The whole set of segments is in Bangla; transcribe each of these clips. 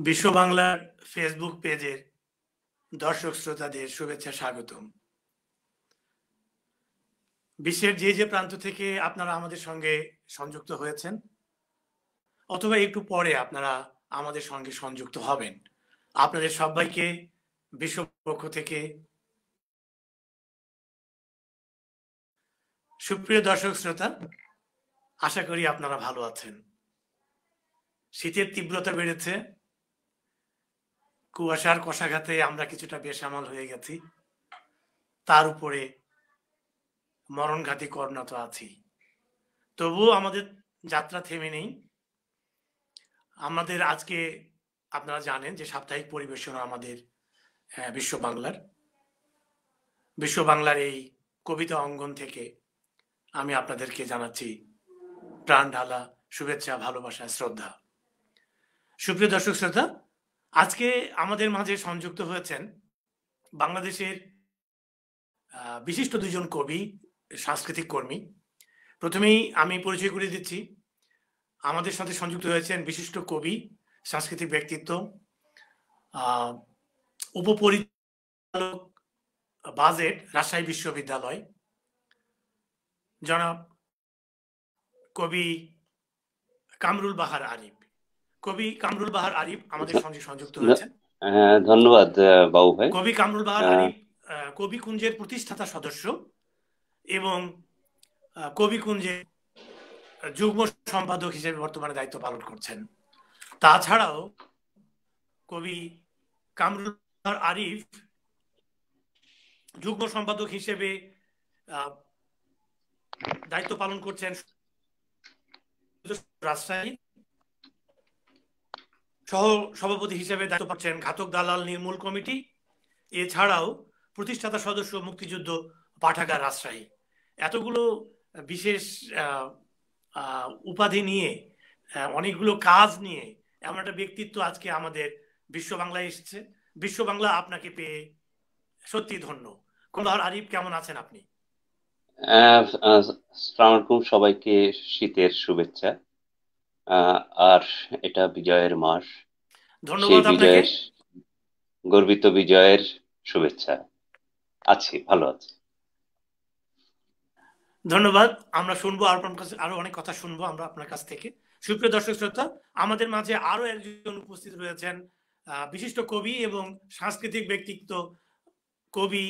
বিশ্ব বাংলার ফেসবুক পেজের দর্শক শ্রোতাদের শুভেচ্ছা স্বাগতম। বিশ্বের যে প্রান্ত থেকে আপনারা আমাদের সঙ্গে সংযুক্ত হয়েছেন অথবা একটু পরে আপনারা আমাদের সঙ্গে সংযুক্ত হবেন, আপনাদের সবাইকে বিশ্ব পক্ষ থেকে সুপ্রিয় দর্শক শ্রোতা, আশা করি আপনারা ভালো আছেন। শীতের তীব্রতা বেড়েছে, কুয়াশার কষাঘাতে আমরা কিছুটা বেসামাল হয়ে গেছি, তার উপরে মরণঘাতী করোনা তো আছেই। তবুও আমাদের যাত্রা থেমে নেই। আমাদের আজকে আপনারা জানেন যে সাপ্তাহিক পরিবেশনা আমাদের বিশ্ব বাংলার এই কবিতা অঙ্গন থেকে আমি আপনাদেরকে জানাচ্ছি প্রাণ ঢালা শুভেচ্ছা, ভালোবাসা, শ্রদ্ধা। সুপ্রিয় দর্শক শ্রোতা, আজকে আমাদের মাঝে সংযুক্ত হয়েছেন বাংলাদেশের বিশিষ্ট দুজন কবি, সাংস্কৃতিক কর্মী। প্রথমেই আমি পরিচয় করে দিচ্ছি, আমাদের সাথে সংযুক্ত হয়েছেন বিশিষ্ট কবি, সাংস্কৃতিক ব্যক্তিত্ব, উপপরিচালক বাজেট, রাজশাহী বিশ্ববিদ্যালয়, জনাব কবি কামরুল বাহার আরিফ। কবি কামরুল বাহার আরিফ আমাদের সঙ্গে সংযুক্ত হয়েছেন। ধন্যবাদ বাবু ভাই। কবি কামরুল বাহার আরিফ কবি কুঞ্জের প্রতিষ্ঠাতা সদস্য এবং কবি কুঞ্জের যুগ্ম সম্পাদক হিসেবে বর্তমানে দায়িত্ব পালন করছেন। তাছাড়াও কবি কামরুল বাহার আরিফ যুগ্ম সম্পাদক হিসেবে দায়িত্ব পালন করছেন রাজশাহী, সহ সভাপতি হিসেবে দায়িত্ব পাচ্ছেন ঘাতক দালাল নির্মূল কমিটি, এছাড়াও প্রতিষ্ঠাতা সদস্য মুক্তিযুদ্ধ পাঠাগার রাজশাহী। এতগুলো বিশেষ উপাধি নিয়ে, অনেকগুলো কাজ নিয়ে এমন একটা ব্যক্তিত্ব আজকে আমাদের বিশ্ব বাংলায় এসেছে। বিশ্ব বাংলা আপনাকে পেয়ে সত্যি ধন্য। কমলাহর আরিফ, কেমন আছেন আপনি? আসসালামু আলাইকুম সবাইকে, শীতের শুভেচ্ছা। আর এটা বিজয়ের মাস, ধন্যবাদ আপনাকে। গর্বিত বিজয়ের শুভেচ্ছা। আছি, ভালো আছি। ধন্যবাদ। আমরা শুনবো আরো অনেক কথা শুনবো আমরা আপনার কাছ থেকে। সুপ্রিয় দর্শক শ্রোতা, আমাদের মাঝে আরো একজন উপস্থিত রয়েছেন বিশিষ্ট কবি এবং সাংস্কৃতিক ব্যক্তিত্ব, কবি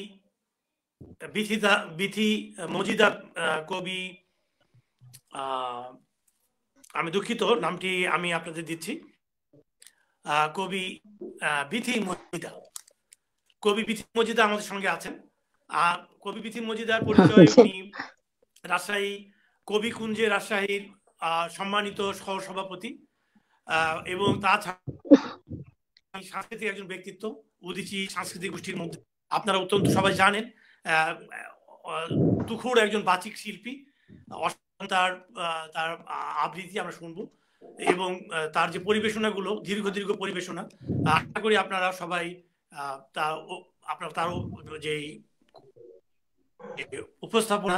বিথি মজিদার। কবি, আমি দুঃখিত, নামটি আমি আপনাদের দিচ্ছি, কবি বিথি মজিদা। কবি বিথি মজিদা আমাদের সঙ্গে আছেন। কবি বিথি মজিদার পরিচয়, উনি রাজশাহী কবি কুঞ্জে রাজশাহীর সম্মানিত সহসভাপতি এবং তাছাড়া সাংস্কৃতিক একজন ব্যক্তিত্ব, উদীচী সাংস্কৃতিক গোষ্ঠীর মধ্যে আপনারা অত্যন্ত সবাই জানেন তুখুর একজন বাচিক শিল্পী। তার আবৃত্তি আমরা শুনবো এবং তার যে পরিবেশনাগুলো, দীর্ঘ পরিবেশনা, আশা করি আপনারা সবাই তারও যে উপস্থাপনা,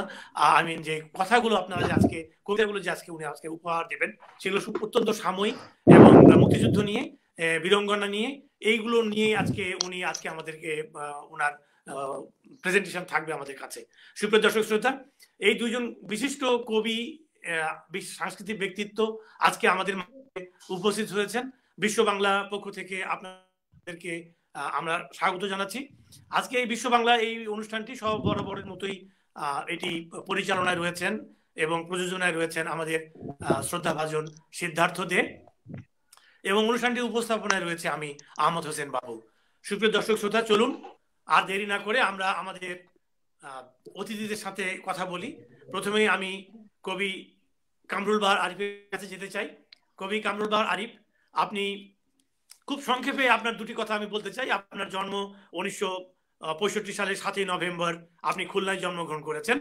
যে কথাগুলো আপনারা যে আজকে, কবিতাগুলো যে আজকে উনি উপহার দেবেন, সেগুলো অত্যন্ত সাময়িক এবং মুক্তিযুদ্ধ নিয়ে, বীরঙ্গনা নিয়ে, এইগুলো নিয়ে উনি আমাদেরকে ওনার প্রেজেন্টেশন থাকবে আমাদের কাছে। সুপ্রিয় দর্শক শ্রোতা, এই দুজন বিশিষ্ট কবি, সাংস্কৃতিক ব্যক্তিত্ব আজকে আমাদের উপস্থিত হয়েছেন। বিশ্ব বাংলা পক্ষ থেকে আপনাদেরকে আমরা স্বাগত জানাচ্ছি। আজকে এই বিশ্ব বাংলা এই অনুষ্ঠানটি সব বরাবরের মতোই এটি পরিচালনায় রয়েছেন এবং প্রযোজনায় রয়েছেন আমাদের শ্রদ্ধাভাজন সিদ্ধার্থ দে, এবং অনুষ্ঠানটি উপস্থাপনায় রয়েছে আমি আহমদ হোসেন বাবু। সুপ্রিয় দর্শক শ্রোতা, চলুন আর দেরি না করে আমরা আমাদের অতিথিদের সাথে কথা বলি। প্রথমেই আমি কবি কামরুল বাহার আরিফের কাছে যেতে চাই। কবি কামরুল বাহার আরিফ, আপনি খুব সংক্ষেপে আপনার দুটি কথা আমি বলতে চাই। আপনার জন্ম 1965 সালের 7ই নভেম্বর, আপনি খুলনায় জন্মগ্রহণ করেছেন।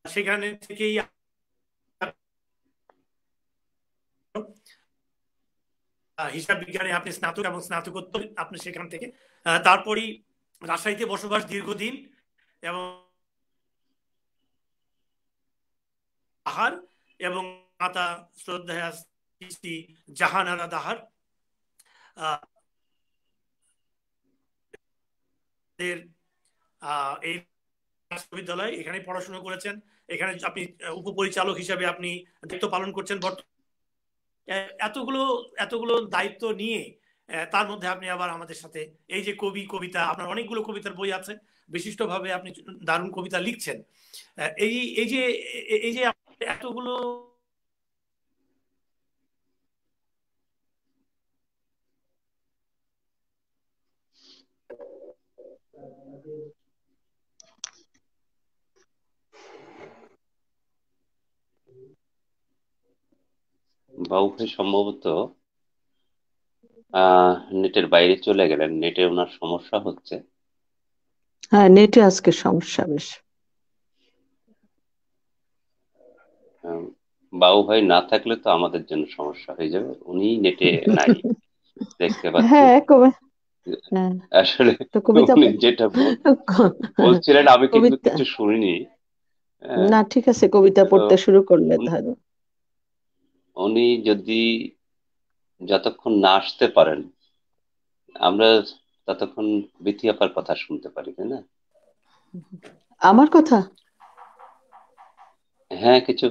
সেখানে থেকেই হিসাব বিজ্ঞানে আপনি স্নাতক এবং স্নাতকোত্তর আপনি সেখান থেকে, তারপরই রাজশাহীতে বসবাস দীর্ঘদিন, এবং দাহার এবং মাতা শ্রদ্ধা জাহানারা দাহার। এই বিশ্ববিদ্যালয়, এখানে পড়াশোনা করেছেন, এখানে আপনি উপপরিচালক হিসাবে আপনি দায়িত্ব পালন করছেন। এতগুলো এতগুলো দায়িত্ব নিয়ে তার মধ্যে আপনি আবার আমাদের সাথে এই যে কবিতা, আপনার অনেকগুলো কবিতার বই আছে, বিশিষ্টভাবে আপনি দারুণ কবিতা লিখছেন। এই এই যে এই যে এতগুলো বাবু ভাই সম্ভবত নেটের বাইরে চলে গেলেন, নেটে ওনার সমস্যা হচ্ছে। হ্যাঁ, নেটে আজকে সমস্যা বেশ। বাবু ভাই না থাকলে তো আমাদের জন্য সমস্যা হয়ে যাবে, উনি নেটে নাই দেখতে পাচ্ছি। হ্যাঁ, হ্যাঁ, আসলে তো কবিতা উনি যেটা বলছিলেন আমি কিন্তু কবিতা কিছু শুনিনি। না, ঠিক আছে, কবিতা তো পড়তে শুরু করলে ধরো। উনি যদি যতক্ষণ না আসতে পারেন আমরা ততক্ষণ বিথি আপার কথা শুনতে পারি, তাই না? আমার কথা? হ্যাঁ, কিছু।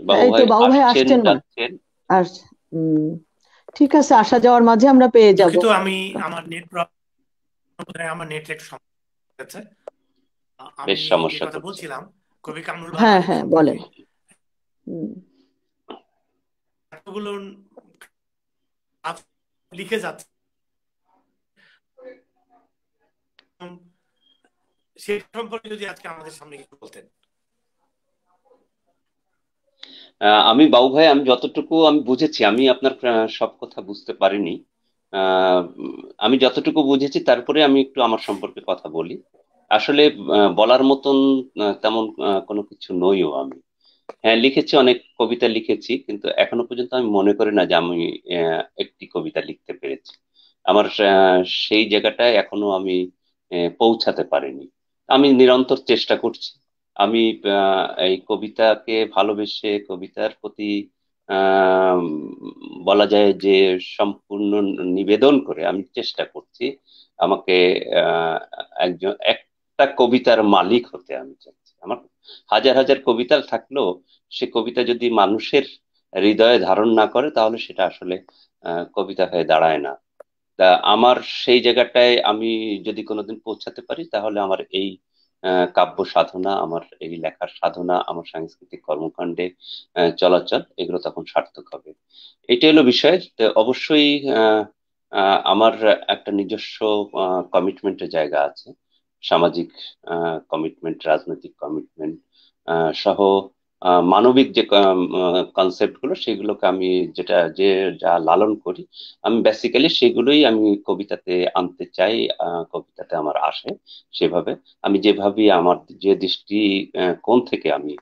বাবু এই তো ভাই বাবু ভাই আসছেন আসছেন যাচ্ছেন। আর ঠিক আছে, আসা যাওয়ার মাঝে আমরা পেয়ে যাব। দুঃখিত, আমার নেট একটু সমস্যা আছে। বেশ আমি যে সমস্যা কথা করছে। বলছিলাম কবি কামরুল হ্যাঁ, বাহার হ্যাঁ, সম্পর্কে, বলেন। এতগুলো লিখে যাচ্ছে, সে সম্পর্কে যদি আজকে আমাদের সামনে কিছু বলতেন। আমি বাবু ভাই, আমি যতটুকু আমি বুঝেছি, আমি আপনার সব কথা বুঝতে পারিনি। আমি যতটুকু বুঝেছি তারপরে আমি একটু আমার সম্পর্কে কথা বলি। আসলে বলার মতন তেমন কোনো কিছু নইও আমি। হ্যাঁ, লিখেছি, অনেক কবিতা লিখেছি, কিন্তু এখনো পর্যন্ত আমি মনে করি না যে আমি একটি কবিতা লিখতে পেরেছি। আমার সেই জায়গাটায় এখনো আমি পৌঁছাতে পারিনি। আমি নিরন্তর চেষ্টা করছি। আমি এই কবিতাকে ভালোবেসে কবিতার প্রতি আহ বলা যায় যে সম্পূর্ণ নিবেদন করে আমি চেষ্টা করছি আমাকে আহ একটা কবিতার মালিক হতে আমি চাচ্ছি। আমার হাজার হাজার কবিতা থাকলেও সে কবিতা যদি মানুষের হৃদয়ে ধারণ না করে তাহলে সেটা আসলে কবিতা হয়ে দাঁড়ায় না। তা আমার সেই জায়গাটায় আমি যদি কোনোদিন পৌঁছাতে পারি তাহলে আমার এই কাব্য সাধনা, আমার এই লেখার সাধনা, আমার সাংস্কৃতিক কর্মকাণ্ডে চলাচল, এগুলো তখন সার্থক হবে। এটা হলো বিষয়। তো অবশ্যই আমার একটা নিজস্ব কমিটমেন্টের জায়গা আছে, সামাজিক কমিটমেন্ট, রাজনৈতিক কমিটমেন্ট সহ মানবিক যে কনসেপ্ট গুলো, সেগুলোকে আমি যা লালন করি, আমি বেসিক্যালি সেগুলোই আমি কবিতাতে আনতে চাই। কবিতাতে আমার আসে সেভাবে। আমি যেভাবে আমার যে দৃষ্টি কোণ থেকে আমি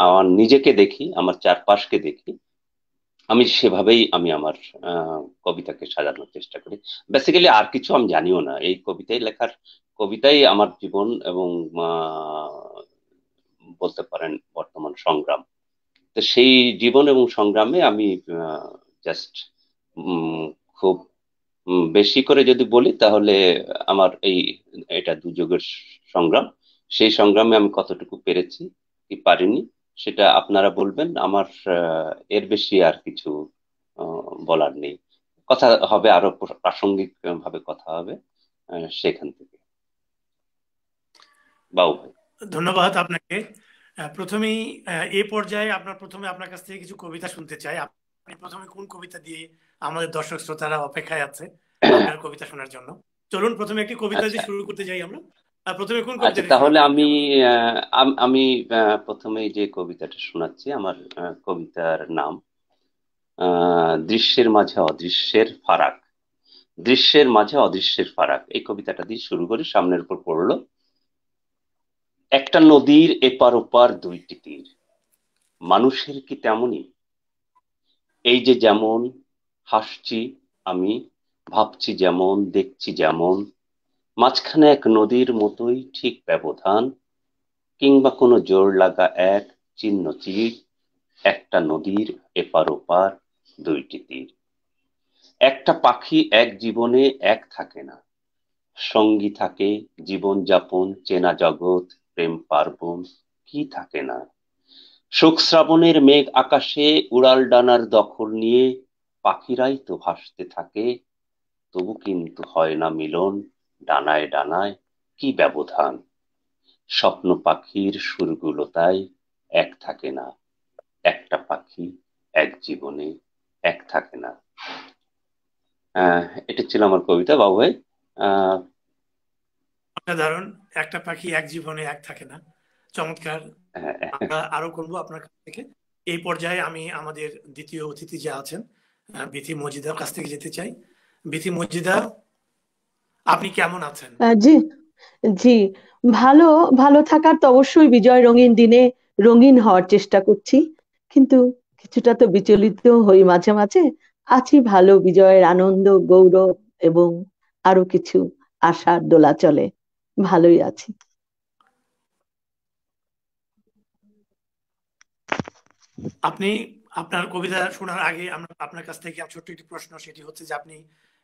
আমার নিজেকে দেখি, আমার চারপাশকে দেখি, আমি সেভাবেই আমি আমার কবিতাকে সাজানোর চেষ্টা করি। বেসিক্যালি আর কিছু আমি জানিও না, এই কবিতাই লেখার, কবিতাই আমার জীবন এবং বলতে পারেন বর্তমান সংগ্রাম। তো সেই জীবন এবং সংগ্রামে আমি জাস্ট খুব বেশি করে যদি বলি তাহলে আমার এটা দুযোগের সংগ্রাম। সেই সংগ্রামে আমি কতটুকু পেরেছি কি পারিনি সেটা আপনারা বলবেন। আমার এর বেশি আর কিছু বলার নেই। কথা হবে আরো প্রাসঙ্গিক ভাবে কথা হবে সেখান থেকে। বাবু ভাই, ধন্যবাদ আপনাকে। প্রথমেই এ পর্যায়ে প্রথমে আপনার কাছ থেকে কিছু কবিতা শুনতে চাই। আপনি প্রথমে কোন কবিতা দিয়ে আমাদের দর্শক শ্রোতারা অপেক্ষায় আছে আপনার কবিতা শোনার জন্য? চলুন প্রথমে একটি কবিতা আচ্ছা দিয়ে শুরু করতে যাই আমরা। প্রথমে কোন আচ্ছা, কবিতা দিয়ে শুরু তাহলে করবেন আমি আমাদের? আমি প্রথমে যে কবিতাটা শোনাচ্ছি, আমার কবিতার নাম দৃশ্যের মাঝে অদৃশ্যের ফারাক। দৃশ্যের মাঝে অদৃশ্যের ফারাক, এই কবিতাটা দিয়ে শুরু করি। সামনের উপর পড়লো, একটা নদীর এপার ওপার দুইটি তীর, মানুষের কি তেমনই? এই যে যেমন হাসছি আমি, ভাবছি যেমন, দেখছি যেমন, মাঝখানে এক নদীর মতোই ঠিক ব্যবধান, কিংবা কোনো জোর লাগা এক চিহ্ন তীর, একটা নদীর এপার ওপার দুইটি তীর। একটা পাখি এক জীবনে এক থাকে না, সঙ্গী থাকে জীবন যাপন, চেনা জগৎ, প্রেম পার্বণ, কি থাকে না। শোক শ্রাবণের মেঘ আকাশে উড়াল ডানার দখল নিয়ে পাখিরাই তো ভাসতে থাকে, তবু কিন্তু হয় না মিলন, ডানায় ডানায় কি ব্যবধান। স্বপ্ন পাখির সুরগুলো তাই এক থাকে না, একটা পাখি এক জীবনে এক থাকে না। আহ এটা ছিল আমার কবিতা বাবু ভাই। আহ অসাধারণ। একটা পাখি এক জীবনে এক থাকে না, চমৎকার। হ্যাঁ, আমরা আরো করবো আপনার কাছ থেকে। এই পর্যায়ে আমি আমাদের দ্বিতীয় অতিথি যে আছেন, বিথি মজিদার কাছ থেকে যেতে চাই। বিথি মজিদা, আপনি কেমন আছেন? জি, জি, ভালো। ভালো থাকার তো অবশ্যই, বিজয় রঙিন দিনে রঙিন হওয়ার চেষ্টা করছি, কিন্তু কিছুটা তো বিচলিত হই মাঝে মাঝে। আছি ভালো, বিজয়ের আনন্দ, গৌরব এবং আরো কিছু আশার দোলাচলে ভালোই আছি। আপনি আপনার কবিতা শোনার আগে আমরা আপনার কাছ থেকে ছোট্ট একটি প্রশ্ন, সেটি হচ্ছে যে আপনি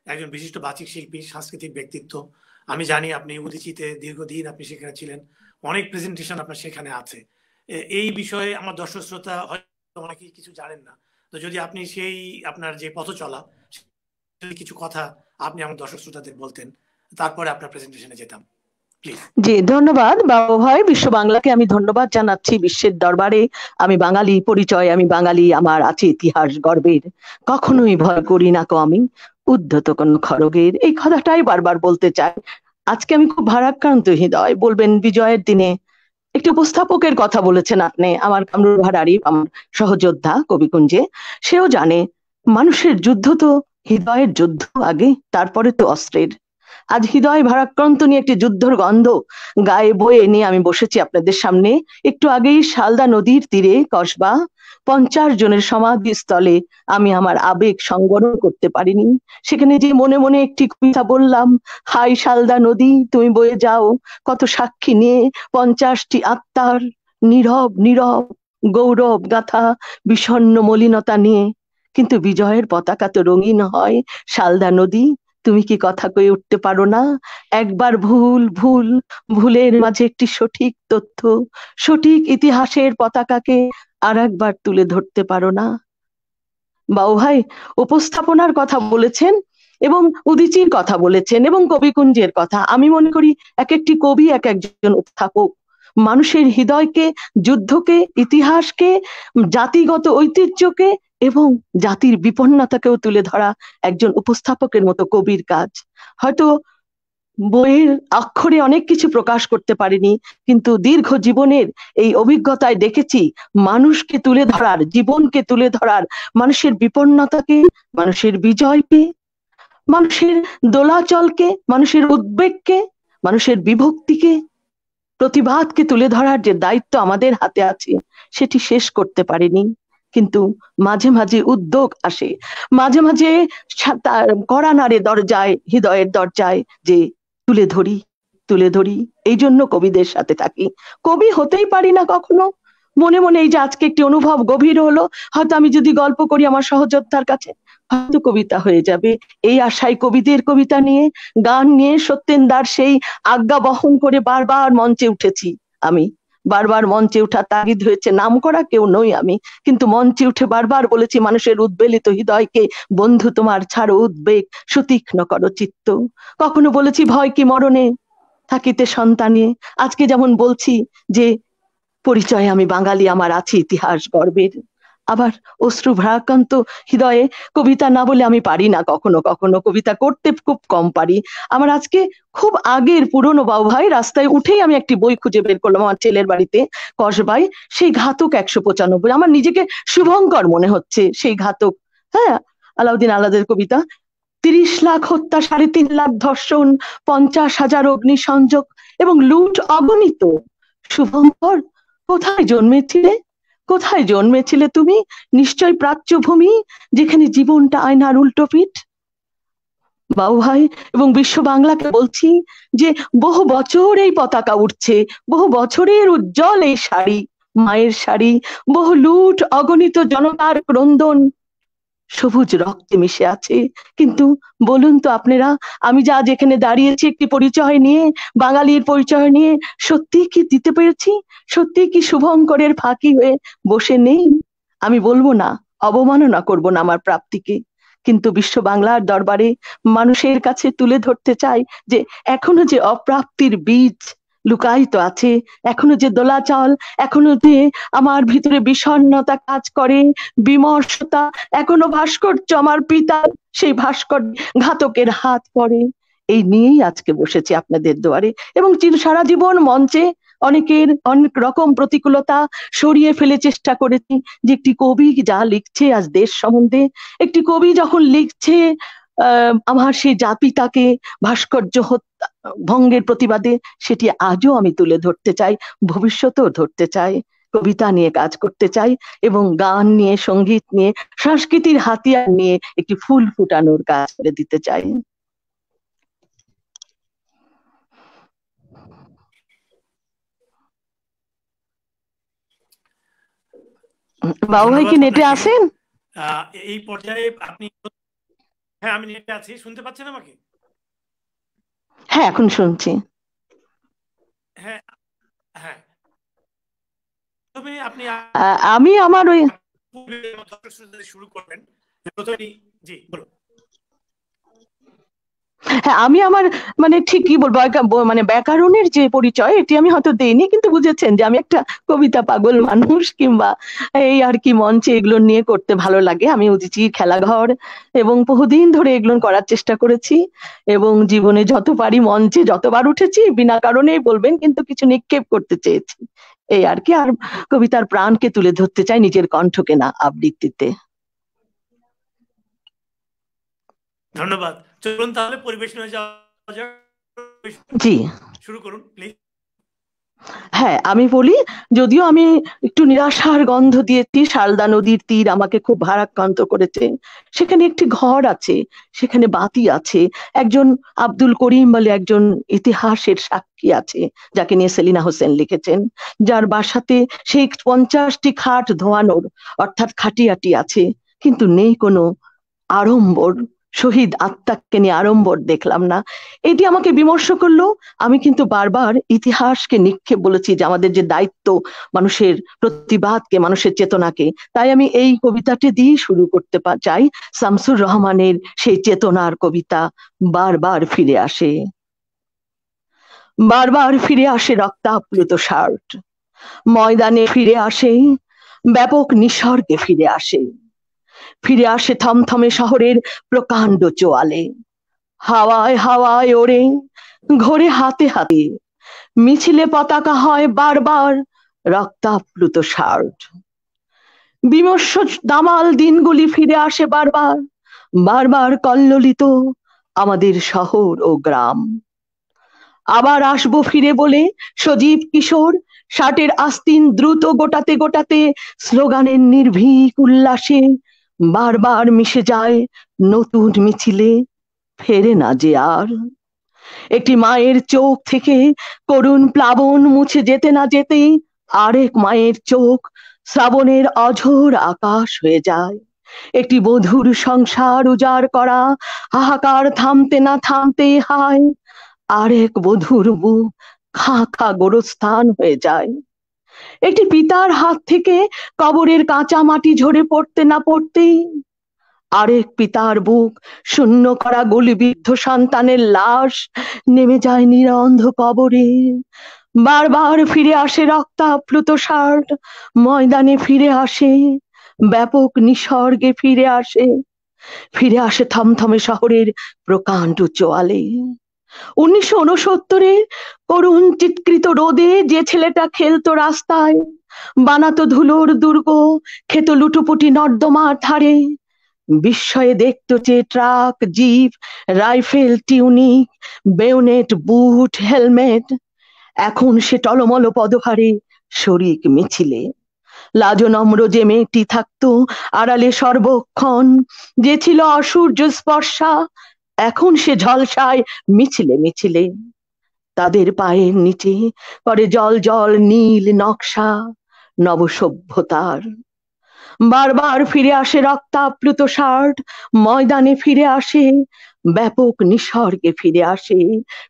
একজন বিশিষ্ট বাচিক শিল্পী, সাংস্কৃতিক ব্যক্তিত্ব। আমি জানি আপনি উদীচীতে দীর্ঘদিন আপনি সেখানে ছিলেন, অনেক প্রেজেন্টেশন আপনার সেখানে আছে। এই বিষয়ে আমার দর্শক শ্রোতা হয়তো অনেকেই কিছু জানেন না। তো যদি আপনি সেই আপনার যে পথ চলা সেই কিছু কথা আপনি আমার দর্শক শ্রোতাদের বলতেন, তারপরে আপনার প্রেজেন্টেশনে যেতাম, প্লিজ। জি, ধন্যবাদ বাবু ভাই। বিশ্ব বাংলাকে আমি ধন্যবাদ জানাচ্ছি বিশ্বের দরবারে। আমি বাঙালি, পরিচয় আমি বাঙালি, আমার আছে ইতিহাস গর্বের, কখনোই ভয় করি না কো আমি উদ্ধত কোন খড়গের। এই কথাটাই বারবার বলতে চাই। আজকে আমি খুব ভারাক্রান্ত হৃদয়। বলবেন বিজয়ের দিনে একটি উপস্থাপকের কথা বলেছেন আপনি, আমার কামরুল ভাড়ারি, আমার সহযোদ্ধা কবিকুঞ্জে। সেও জানে মানুষের যুদ্ধ তো হৃদয়ের যুদ্ধ আগে, তারপরে তো অস্ত্রের। আজ হৃদয় ভারাক্রান্ত নিয়ে একটি যুদ্ধর গন্ধ গায়ে বয়ে নিয়ে আমি বসেছি আপনাদের সামনে। একটু আগেই শালদা নদীর তীরে কসবা 50 জনের সমাধিস্থলে আমি আমার আবেগ সংবরণ করতে পারিনি। সেখানে যে মনে মনে একটি কবিতা বললাম, হাই শালদা নদী তুমি বয়ে যাও কত সাক্ষী নিয়ে, 50টি আত্মার নীরব নীরব গৌরব গাথা বিষণ্ণ মলিনতা নিয়ে। কিন্তু বিজয়ের পতাকা তো রঙিন হয় শালদা নদী, তুমি কি কথা কয়ে উঠতে পারো না? একবার ভুল ভুল, ভুলের মাঝে একটি সঠিক তথ্য, সঠিক ইতিহাসের পতাকাকে আর একবার তুলে ধরতে পারো না? বাবু ভাই উপস্থাপনার কথা বলেছেন এবং উদীচীর কথা বলেছেন এবং কবিকুঞ্জের কথা। আমি মনে করি এক একটি কবি এক একজন উপস্থাপক। মানুষের হৃদয়কে, যুদ্ধকে, ইতিহাসকে, জাতিগত ঐতিহ্যকে এবং জাতির বিপন্নতাকেও তুলে ধরা একজন উপস্থাপকের মতো কবির কাজ। হয়তো বইয়ের অক্ষরে অনেক কিছু প্রকাশ করতে পারিনি, কিন্তু দীর্ঘ জীবনের এই অভিজ্ঞতায় দেখেছি মানুষকে তুলে ধরার, জীবনকে তুলে ধরার, মানুষের বিপন্নতাকে, মানুষের বিজয়কে, মানুষের দোলাচলকে, মানুষের উদ্বেগকে, মানুষের বিভক্তিকে, প্রতিবাদকে তুলে ধরার যে দায়িত্ব আমাদের হাতে আছে সেটি শেষ করতে পারিনি। কিন্তু মাঝে মাঝে উদ্যোগ আসে, মাঝে মাঝে তার কড়া নাড়ে দরজায়, হৃদয়ের দরজায়, যে তুলে ধরি, তুলে ধরি। এই জন্য কবিদের সাথে থাকি। কবি হতেই পারি না কখনো। মনে মনে এই যে আজকে একটি অনুভব গভীর হলো, হয়তো আমি যদি গল্প করি আমার সহযোদ্ধার কাছে হয়তো কবিতা হয়ে যাবে। এই আশায় কবিদের কবিতা নিয়ে, গান নিয়ে সত্যেন্দার সেই আজ্ঞা বহন করে বারবার মঞ্চে উঠেছি আমি। বারবার মঞ্চে ওঠার তাগিদ হয়েছে, নাম করা কেউ নই আমি, কিন্তু মঞ্চে উঠে বারবার বলেছি মানুষের উদ্বেলিত হৃদয়কে, বন্ধু তোমার ছাড়ো উদ্বেগ, সুতীক্ষ্ণ করো চিত্ত। কখনো বলেছি ভয় কি মরণে থাকিতে সন্তানে। আজকে যেমন বলছি যে পরিচয় আমি বাঙালি, আমার আছে ইতিহাস গর্বের। আবার অশ্রু ভারাক্রান্ত হৃদয়ে কবিতা না বলে আমি পারি না, কখনো কখনো কবিতা করতে খুব কম পারি। আমার আজকে খুব আগের পুরনো বাবু ভাই, রাস্তায় উঠেই আমি একটি বই খুঁজে বের করলাম আমার ছেলের বাড়িতে কসবাই, সেই ঘাতক 195। আমার নিজেকে শুভঙ্কর মনে হচ্ছে সেই ঘাতক। হ্যাঁ, আলাউদ্দিন আলাদের কবিতা। 30 লাখ হত্যা, 3.5 লাখ ধর্ষণ, 50,000 অগ্নিসংযোগ এবং লুট অগণিত। শুভঙ্কর, কোথায় জন্মেছিলে? কোথায় জন্মেছিলে তুমি? নিশ্চয় প্রাচ্য ভূমি, যেখানে জীবনটা আয়নার উল্টো পিঠ। বাবু ভাই এবং বিশ্ব বাংলাকে বলছি যে বহু বছর এই পতাকা উঠছে, বহু বছরের উজ্জ্বল এই শাড়ি, মায়ের শাড়ি, বহু লুট, অগণিত জনতার ক্রন্দন, সবুজ রক্তে মিশে আছে। কিন্তু বলুন তো আপনারা, আমি যা যেখানে দাঁড়িয়েছি একটি পরিচয় নিয়ে, বাঙালির পরিচয় নিয়ে, সত্যি কি দিতে পেরেছি? সত্যি কি শুভঙ্করের ফাঁকি হয়ে বসে নেই? আমি বলবো না, অবমাননা করব না আমার প্রাপ্তিকে, কিন্তু বিশ্ব বাংলার দরবারে মানুষের কাছে তুলে ধরতে চাই যে এখনো যে অপ্রাপ্তির বীজ লুকায়িত আছে, এখনো যে দোলাচল, এখনো যে আমার ভিতরে বিষণ্ণতা কাজ করে, বিমর্ষতা, এখনো ভাস্কর্য আমার পিতা, সেই ভাস্কর্য ঘাতকের হাত পড়ে, এই নিয়েই আজকে বসেছি আপনাদের দুয়ারে। এবং সারা জীবন মঞ্চে অনেকের অনেক রকম প্রতিকূলতা সরিয়ে ফেলে চেষ্টা করেছি যে একটি কবি যা লিখছে আজ দেশ সম্বন্ধে, একটি কবি যখন লিখছে আমার সেই জাতিটাকে ভাস্কর্য হত্যা ভঙ্গের প্রতিবাদে, সেটি আজও আমি তুলে ধরতে চাই, ভবিষ্যতেও ধরতে চাই। কবিতা নিয়ে কাজ করতে চাই এবং গান নিয়ে, সঙ্গীত নিয়ে, সংস্কৃতির হাতিয়ার নিয়ে একটি ফুল ফুটানোর কাজ করে দিতে চাই। বাবু ভাই কি নেটে আছেন? এই পর্যায়ে আপনি, হ্যাঁ আমি নেটে আছি, শুনতে পাচ্ছেন আমাকে? হ্যাঁ এখন শুনছি। হ্যাঁ হ্যাঁ, তবে আপনি আমি আমার ওই শুরু করবেন প্রথমেই। জি বলুন। হ্যাঁ আমি আমার মানে ঠিক কি বলবো, মানে ব্যাকরণের যে পরিচয় এটি আমি হয়তো দেইনি, কিন্তু বুঝেছেন যে আমি একটা কবিতা পাগল মানুষ, কিংবা এই আর কি মঞ্চে এগুলো নিয়ে করতে ভালো লাগে। আমি উজিচির খেলাঘর এবং বহুদিন ধরে এগুলো করার চেষ্টা করেছি, এবং জীবনে যত পারি মঞ্চে যতবার উঠেছি বিনা কারণেই বলবেন, কিন্তু কিছু নিক্ষেপ করতে চেয়েছি, এই আর কি। আর কবিতার প্রাণকে তুলে ধরতে চাই, নিজের কণ্ঠকে না, আবৃত্তিতে। ধন্যবাদ। চলুন তাহলে পরিবেশনা যাওয়া যাক। জি শুরু করুন প্লিজ। হ্যাঁ আমি বলি, যদিও আমি একটু নিরাশার গন্ধ দিয়েছি, শালদা নদীর তীর আমাকে খুব ভারাক্রান্ত করেছে। সেখানে একটি ঘর আছে, সেখানে বাতি আছে, একজন আব্দুল করিম বলে একজন ইতিহাসের সাক্ষী আছে, যাকে নিয়ে সেলিনা হোসেন লিখেছেন, যার বাসাতে সেই 50টি খাট ধোয়ানোর অর্থাৎ খাটিয়াটি আছে, কিন্তু নেই কোনো আড়ম্বর, শহীদ আত্মাকে নিয়ে আড়ম্বর দেখলাম না। এটি আমাকে বিমর্ষ করলো। আমি কিন্তু বারবার ইতিহাসকে নিক্ষেপ বলেছি যে আমাদের যে দায়িত্ব মানুষের প্রতিবাদকে, মানুষের চেতনাকে, তাই আমি এই কবিতাটি দিয়ে শুরু করতে চাই। শামসুর রহমানের সেই চেতনার কবিতা, বারবার ফিরে আসে, বারবার ফিরে আসে রক্তাপ্লুত শার্ট, ময়দানে ফিরে আসে, ব্যাপক নিসর্গে ফিরে আসে, ফিরে আসে থমথমে শহরের প্রকাণ্ড চোয়ালে, হাওয়ায় হাওয়ায় ওড়ে, ঘোরে হাতে হাতে, মিছিলে পতাকা হয় বারবার রক্তাপ্লুত শার্ট। বিমর্ষ দামাল দিনগুলি ফিরে আসে বারবার, বারবার কল্লোলিত আমাদের শহর ও গ্রাম। আবার আসবো ফিরে বলে সজীব কিশোর শার্টের আস্তিন দ্রুত গোটাতে গোটাতে স্লোগানের নির্ভীক উল্লাসে বারবার মিশে যায় নতুন মিছিলে, ফেরে না যে আর। একটি মায়ের চোখ থেকে করুণ প্লাবন মুছে যেতে না যেতে আরেক মায়ের চোখ শ্রাবণের অঝোর আকাশ হয়ে যায়। একটি বধুর সংসার উজাড় করা হাহাকার থামতে না থামতে হায়, আরেক বধুর বুক খা খা গোরস্থান হয়ে যায়। একটি পিতার হাত থেকে কবরের কাঁচা মাটি ঝরে পড়তে না পড়তেই আরেক পিতার বুক শূন্য করা গুলিবিদ্ধ সন্তানের লাশ নেমে যায় নিরন্ধ কবরে। বারবার ফিরে আসে রক্তাপ্লুত শার্ট, ময়দানে ফিরে আসে, ব্যাপক নিসর্গে ফিরে আসে, ফিরে আসে থমথমে শহরের প্রকাণ্ড চোয়ালে। 1969 করুণ চিৎকৃত রোদে যে ছেলেটা খেলতো রাস্তায়, বানাতো ধুলোর দুর্গ, খেত লুটোপুটি নর্দমার ধারে, বিস্ময়ে দেখতো যে truck, jeep, rifle, tunic, bayonet, boot, helmet, এখন সে টলমল পদহারে শরিক মিছিলে। লাজনম্র যে মেয়েটি থাকতো আড়ালে সর্বক্ষণ, যে ছিল অসূর্য স্পর্শা, এখন সে ঝলসায় মিছিলে মিছিলে। তাদের পায়ের নিচে করে জল জল নীল নকশা নবসভ্যতার। বারবার ফিরে আসে রক্তাপ্লুত ষাট, ময়দানে ফিরে আসে, ব্যাপক নিসর্গে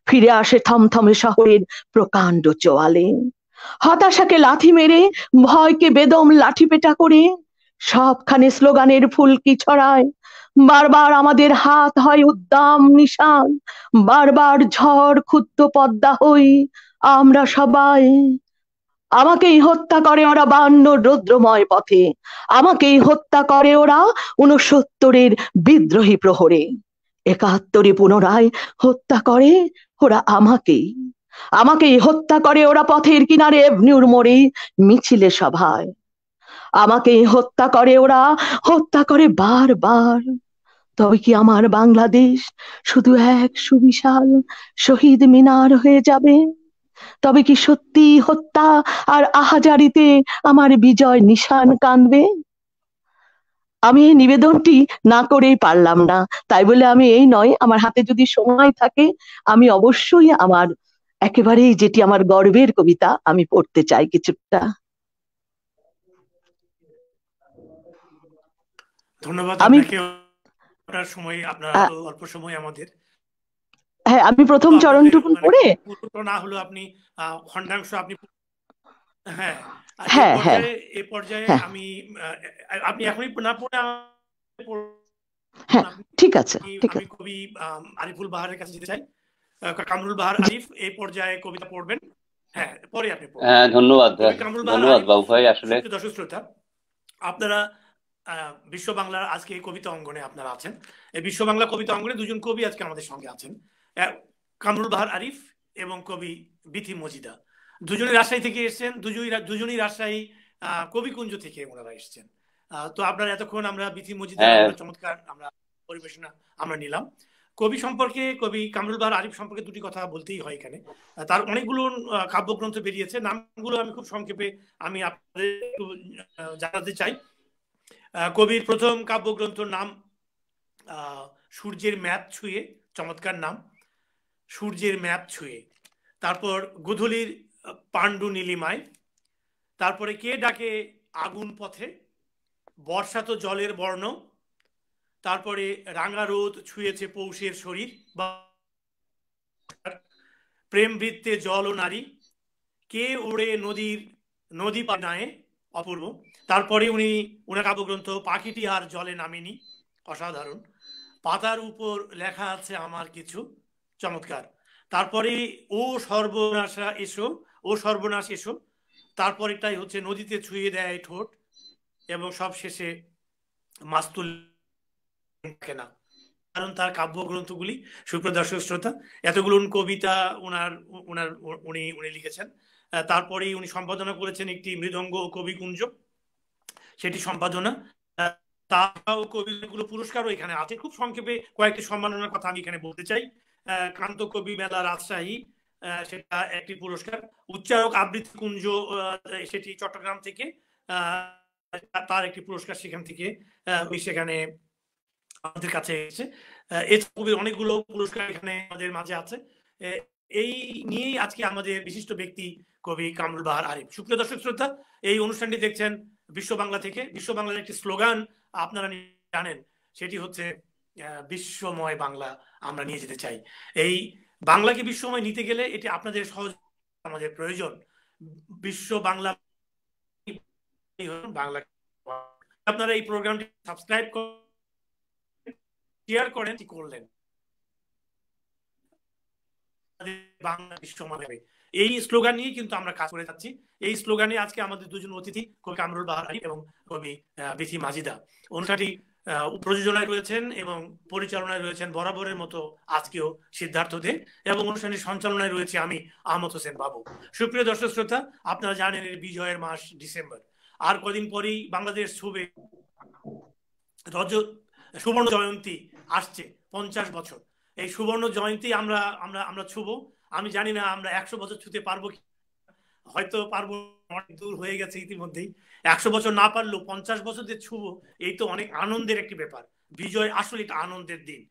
ফিরে আসে থমথমে শহরের প্রকাণ্ড চোয়ালে। হতাশাকে লাথি মেরে, ভয়কে বেদম লাঠিপেটা করে সবখানে স্লোগানের ফুলকি ছড়ায়। বারবার আমাদের হাত হয় উদ্দাম নিশান, বারবার ঝড় ক্ষুব্ধ পদ্মা হই আমরা সবাই। আমাকেই হত্যা করে ওরা 52 রৌদ্রময় পথে, আমাকেই হত্যা করে ওরা 69-এর বিদ্রোহী প্রহরে, 71-এ পুনরায় হত্যা করে ওরা আমাকেই হত্যা করে ওরা পথের কিনারে এভনিউর মোড়ে মিছিলে সভায়। আমাকেই হত্যা করে ওরা, হত্যা করে বারবার। তবে কি আমার বাংলাদেশ শুধু এক সুবিশাল শহীদ মিনার হয়ে যাবে? তবে কি সত্যি হত্যা আর আহাজারিতে আমার বিজয় নিশান কাঁদবে? আমি এই নিবেদনটি না করেই পারলাম না, তাই বলে আমি এই নয়, আমার হাতে যদি সময় থাকে আমি অবশ্যই আমার একেবারেই যেটি আমার গর্বের কবিতা আমি পড়তে চাই কিছুটা। ধন্যবাদ আমি আপনাকে, আপনার সময়, আপনার অল্প সময় আমাদের। হ্যাঁ, আমি প্রথম চরণটুকু পড়ে না হলো আপনি খণ্ডাংশ আপনি হ্যাঁ হ্যাঁ হ্যাঁ এই পর্যায়ে আমি আপনি এখনই না পড়ে হ্যাঁ ঠিক আছে আমি কবি আরিফুল বাহারের কাছে যেতে চাই। কামরুল বাহার আরিফ এই পর্যায়ে কবিতা পড়বেন। হ্যাঁ, পরে আপনি পড়বেন। হ্যাঁ, ধন্যবাদ বাবু ভাই। আসলে দর্শক শ্রোতা, আপনারা বিশ্ব বাংলার আজকে এই কবিতা অঙ্গনে আপনারা আছেন। এই বিশ্ব বাংলা কবিতা অঙ্গনে দুজন কবি আজকে আমাদের সঙ্গে আছেন, কামরুল বাহার আরিফ এবং কবি বিথি মজিদা। দুজনেই রাজশাহী থেকে এসেছেন, দুজনই রাজশাহী কবিকুঞ্জ থেকে ওনারা এসেছেন। তো আপনারা এতক্ষণ আমরা বিথি মজিদা চমৎকার আমরা পরিবেশনা আমরা নিলাম। কবি সম্পর্কে, কবি কামরুল বাহার আরিফ সম্পর্কে দুটি কথা বলতেই হয় এখানে। তার অনেকগুলো কাব্যগ্রন্থ বেরিয়েছে, নামগুলো আমি খুব সংক্ষেপে আমি আপনাদের জানাতে চাই। কবির প্রথম কাব্যগ্রন্থর নাম সূর্যের ম্যাপ ছুঁয়ে, চমৎকার নাম, সূর্যের ম্যাপ ছুঁয়ে। তারপর গোধূলির পাণ্ডু নীলিমায়, তারপরে কে ডাকে আগুন পথে, বর্ষা তো জলের বর্ণ, তারপরে রাঙা রোদ ছুঁয়েছে পৌষের শরীর, বা প্রেম বৃত্তে জল ও নারী, কে ওড়ে নদী পানায়, অপূর্ব। তারপরে উনার কাব্যগ্রন্থ পাখিটি আর জলে নামেনি, অসাধারণ। পাতার উপর লেখা আছে আমার কিছু, চমৎকার। তারপরে ও সর্বনাশ এসো, তারপরেটাই হচ্ছে নদীতে ছুঁয়ে দেয় ঠোঁট, এবং সব শেষে মাস্তুল না, কারণ তার কাব্যগ্রন্থগুলি, সুপ্রিয় দর্শক শ্রোতা, এতগুলো কবিতা উনি লিখেছেন। তারপরে উনি সম্পাদনা করেছেন একটি মৃদঙ্গ ও কবিকুঞ্জ, সেটি সম্পাদনা। তারাও কবিগুলো পুরস্কারও এখানে আছে। খুব সংক্ষেপে কয়েকটি সম্মাননার কথা আমি এখানে বলতে চাই। কান্ত কবি মেলা রাজশাহী, সেটা একটি পুরস্কার। উচ্চারক আবৃত্তি কুঞ্জ, সেটি চট্টগ্রাম থেকে, তার একটি পুরস্কার সেখান থেকে সেখানে আমাদের কাছে এসেছে। এছাড়া কবির অনেকগুলো পুরস্কার এখানে আমাদের মাঝে আছে। এই নিয়েই আজকে আমাদের বিশিষ্ট ব্যক্তি কবি কামরুল বাহার আরিফ। সুপ্রিয় দর্শক শ্রোতা, এই অনুষ্ঠানটি দেখছেন বিশ্ব বাংলা থেকে। বিশ্ব বাংলার একটি স্লোগান আপনারা জানেন, সেটি হচ্ছে বিশ্বময় বাংলা আমরা নিয়ে যেতে চাই। এই বাংলাকে বিশ্বময় নিতে গেলে এটি আপনাদের সহজ আমাদের প্রয়োজন। বিশ্ব বাংলা আপনারা এই প্রোগ্রামটি সাবস্ক্রাইব করেন, শেয়ার করেন, কি করলেন, বাংলা বিশ্বময় হবে, এই স্লোগান নিয়ে কিন্তু আমরা কাজ করে যাচ্ছি। এই স্লোগানে আজকে আমাদের দুজন অতিথি, কবি কামরুল বাহার আরিফ এবং কবি বিথি মজিদা। অনুষ্ঠানটি প্রযোজনায় রয়েছেন এবং পরিচালনায় রয়েছেন বরাবরের মতো আজকেও সিদ্ধার্থ দে, এবং অনুষ্ঠানের সঞ্চালনায় রয়েছে আমি আহমদ হোসেন বাবু। সুপ্রিয় দর্শক শ্রোতা, আপনারা জানেন বিজয়ের মাস ডিসেম্বর, আর কদিন পরেই বাংলাদেশ ছুবে সুবর্ণ জয়ন্তী আসছে, 50 বছর। এই সুবর্ণ জয়ন্তী আমরা আমরা আমরা ছুব। আমি জানি না আমরা 100 বছর ছুতে পারবো কি, হয়তো পারবো, অনেক দূর হয়ে গেছে ইতিমধ্যেই। 100 বছর না পারলেও 50 বছর যে ছুবো, এই তো অনেক আনন্দের একটি ব্যাপার। বিজয় আসলে এটা আনন্দের দিন।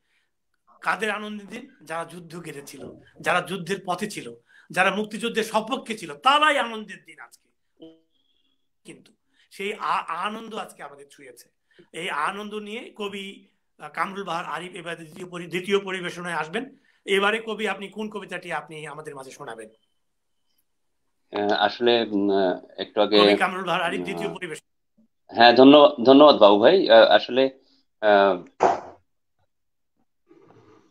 কাদের আনন্দের দিন? যারা যুদ্ধ কেড়েছিল, যারা যুদ্ধের পথে ছিল, যারা মুক্তিযুদ্ধের সপক্ষে ছিল, তারাই আনন্দের দিন আজকে। কিন্তু সেই আনন্দ আজকে আমাদের ছুঁয়েছে। এই আনন্দ নিয়ে কবি কামরুল বাহার আরিফ এবার দ্বিতীয় পরিবেশনায় আসবেন। এবারে কবি আপনি কোন কবিতাটি আপনি আমাদের মাঝে শোনাবেন? আসলে একটু আগে কবি কামরুল বাহার আরিফ দ্বিতীয় পরিবেশন। হ্যাঁ, ধন্যবাদ ধন্যবাদ বাবু ভাই। আসলে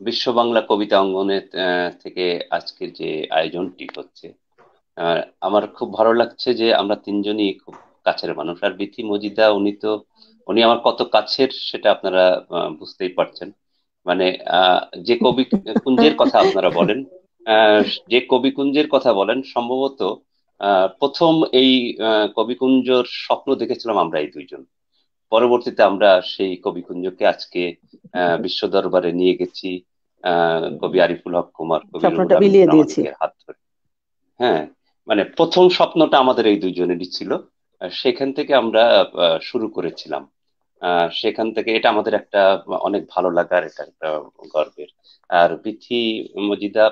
বিশ্ব বাংলা কবিতা অঙ্গনের থেকে আজকের যে আয়োজনটি হচ্ছে, আমার খুব ভালো লাগছে যে আমরা তিনজনই খুব কাছের মানুষ। আর বিথি মজিদা উনি আমার কত কাছের সেটা আপনারা বুঝতেই পারছেন। মানে যে কবি কুঞ্জের কথা আপনারা বলেন, আহ, যে কবি কুঞ্জের কথা বলেন, সম্ভবত প্রথম এই কবিকুঞ্জর স্বপ্ন দেখেছিলাম আমরা এই দুইজন। পরবর্তীতে আমরা সেই কবিকুঞ্জকে আজকে বিশ্ব দরবারে নিয়ে গেছি কবি আরিফুল হক কুমার, কবি রুহুল স্বপ্নটা আমিন বিলিয়ে দিয়েছি। প্রামাণিকের হাত ধরে। হ্যাঁ, মানে প্রথম স্বপ্নটা আমাদের এই দুইজনেরই ছিল। সেখান থেকে আমরা শুরু করেছিলাম। সেখান থেকে এটা আমাদের একটা অনেক ভালো লাগার, এটা একটা গর্বের। আর বিথি মজিদা,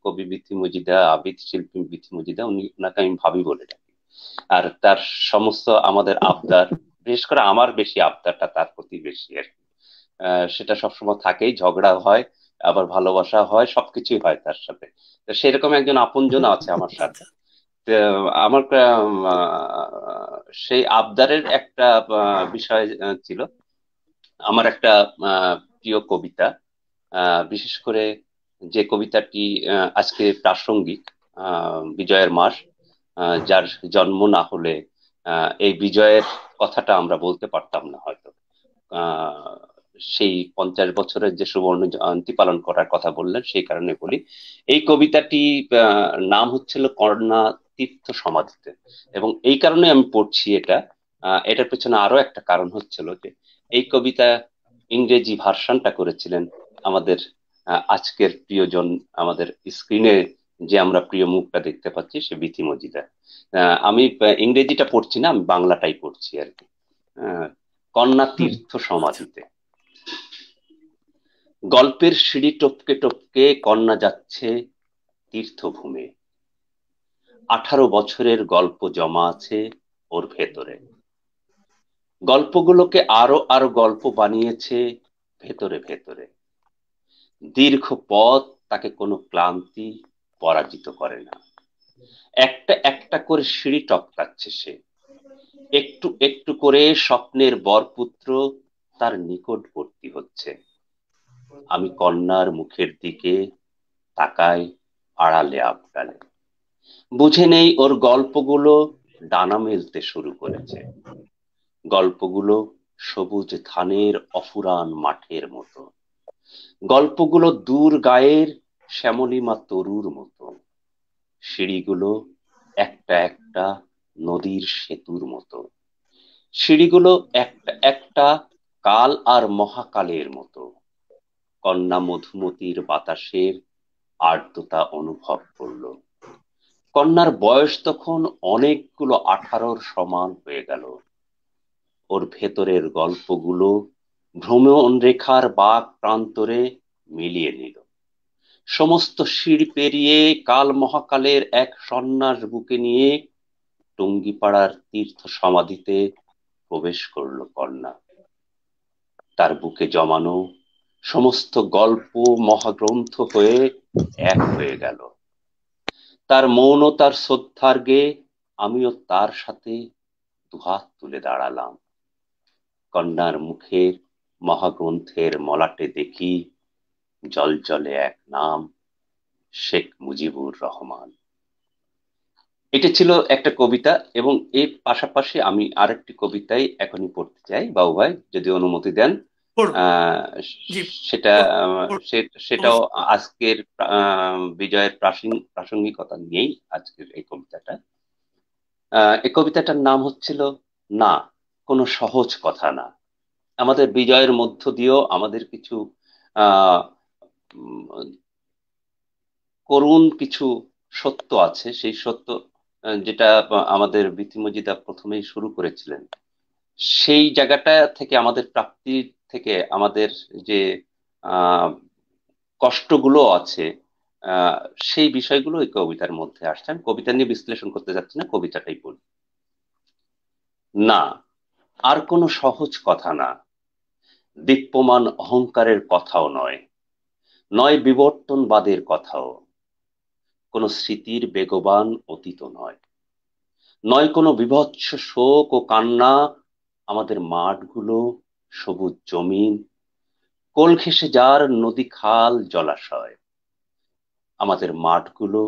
কবি বিথি মজিদা, আবৃত্তি শিল্পী বিথি মজিদা, ওনাকে আমি ভাবি বলে ডাকি। আর তার সমস্ত আমাদের আবদার, বিশেষ করে আমার বেশি আবদারটা তার প্রতি বেশি আর কি। সেটা সবসময় থাকেই, ঝগড়া হয়, আবার ভালোবাসা হয়, সবকিছুই হয় তার সাথে। তো সেরকম একজন আপনজন আছে আমার সাথে। আচ্ছা, তো আমার সেই আবদারের একটা বিষয় ছিল আমার একটা প্রিয় কবিতা। বিশেষ করে যে কবিতাটি আজকে প্রাসঙ্গিক, বিজয়ের মাস, যার জন্ম না হলে এই বিজয়ের কথাটা আমরা বলতে পারতাম না হয়তো। আহ, সেই 50 বছরের যে সুবর্ণ জয়ন্তী পালন করার কথা বললেন, সেই কারণে বলি। এই কবিতাটি নাম হচ্ছিল কর্ণা তীর্থ সমাধিতে। এবং এই কারণে আমি পড়ছি এটা। এটার পেছনে আরো একটা কারণ হচ্ছিল যে এই কবিতা ইংরেজি ভার্সনটা করেছিলেন আমাদের আজকের প্রিয়জন, আমাদের স্ক্রিনে যে আমরা প্রিয় মুখটা দেখতে পাচ্ছি, সে বিথি মজিদা। আমি ইংরেজিটা পড়ছি না, আমি বাংলাটাই পড়ছি আর কি। আহ, কন্যা তীর্থ সমাধিতে। গল্পের সিঁড়ি টপকে টপকে কন্যা যাচ্ছে তীর্থভূমে। 18 বছরের গল্প জমা আছে ওর ভেতরে। গল্পগুলোকে আরো আরো গল্প বানিয়েছে ভেতরে ভেতরে। দীর্ঘ পথ তাকে কোনো ক্লান্তি পরাজিত করে না। একটা একটা করে সিঁড়ি টপকাচ্ছে সে। একটু একটু করে স্বপ্নের বরপুত্র তার নিকটবর্তী হচ্ছে। আমি কন্যার মুখের দিকে তাকাই আড়ালে আবডালে। বুঝে নেই ওর গল্পগুলো ডানা মেলতে শুরু করেছে। গল্পগুলো সবুজ ধানের অফুরান মাঠের মতো। গল্পগুলো দূর গায়ের শ্যামলিমা তরুর মতো। সিঁড়িগুলো একটা একটা নদীর সেতুর মতো। সিঁড়িগুলো একটা একটা কাল আর মহাকালের মতো। কন্যা মধুমতির বাতাসের আর্দ্রতা অনুভব করলো। কন্যার বয়স তখন অনেকগুলো 18-র সমান হয়ে গেল। ওর ভেতরের গল্পগুলো ভ্রমণ রেখার বাঁক প্রান্তরে মিলিয়ে নিল। সমস্ত সিঁড়ি পেরিয়ে কাল মহাকালের এক সন্ন্যাস বুকে নিয়ে টুঙ্গিপাড়ার তীর্থ সমাধিতে প্রবেশ করলো কন্যা। তার বুকে জমানো সমস্ত গল্প মহাগ্রন্থ হয়ে এক হয়ে গেল। তার মৌনতার শ্রদ্ধার্ঘে আমিও তার সাথে দুহাত তুলে দাঁড়ালাম। কন্যার মুখের মহাগ্রন্থের মলাটে দেখি জলজলে এক নাম, শেখ মুজিবুর রহমান। এটা ছিল একটা কবিতা। এবং এর পাশাপাশি আমি আরেকটি কবিতাই এখনই পড়তে চাই, বাবু ভাই যদি অনুমতি দেন। পড়ুন। আহ জি, সেটা পড়ুন। সেটাও আজকের বিজয়ের প্রাসঙ্গিকতা নিয়েই আজকের এই কবিতাটা। এই কবিতাটার নাম হচ্ছিল না, কোনো সহজ কথা না। আমাদের বিজয়ের মধ্য দিয়েও আমাদের কিছু আহ উম, করুণ কিছু সত্য আছে। সেই সত্য যেটা আমাদের বিথি মজিদা প্রথমেই শুরু করেছিলেন, সেই জায়গাটা থেকে আমাদের প্রাপ্তি থেকে আমাদের যে আহ কষ্টগুলো আছে, আহ সেই বিষয়গুলো ওই কবিতার মধ্যে আসছে। আমি কবিতা নিয়ে বিশ্লেষণ করতে যাচ্ছি না, কবিতাটাই বলি। না, আর কোনো সহজ কথা না, দীপ্যমান অহংকারের কথাও নয়, নয় বিবর্তনবাদের কথাও, কোনো স্মৃতির বেগবান অতীত নয়, নয় কোনো বীভৎস শোক ও কান্না। আমাদের মাঠগুলো সবুজ জমিন, কোল ঘেঁষে যার নদী খাল জলাশয়। আমাদের মাঠগুলো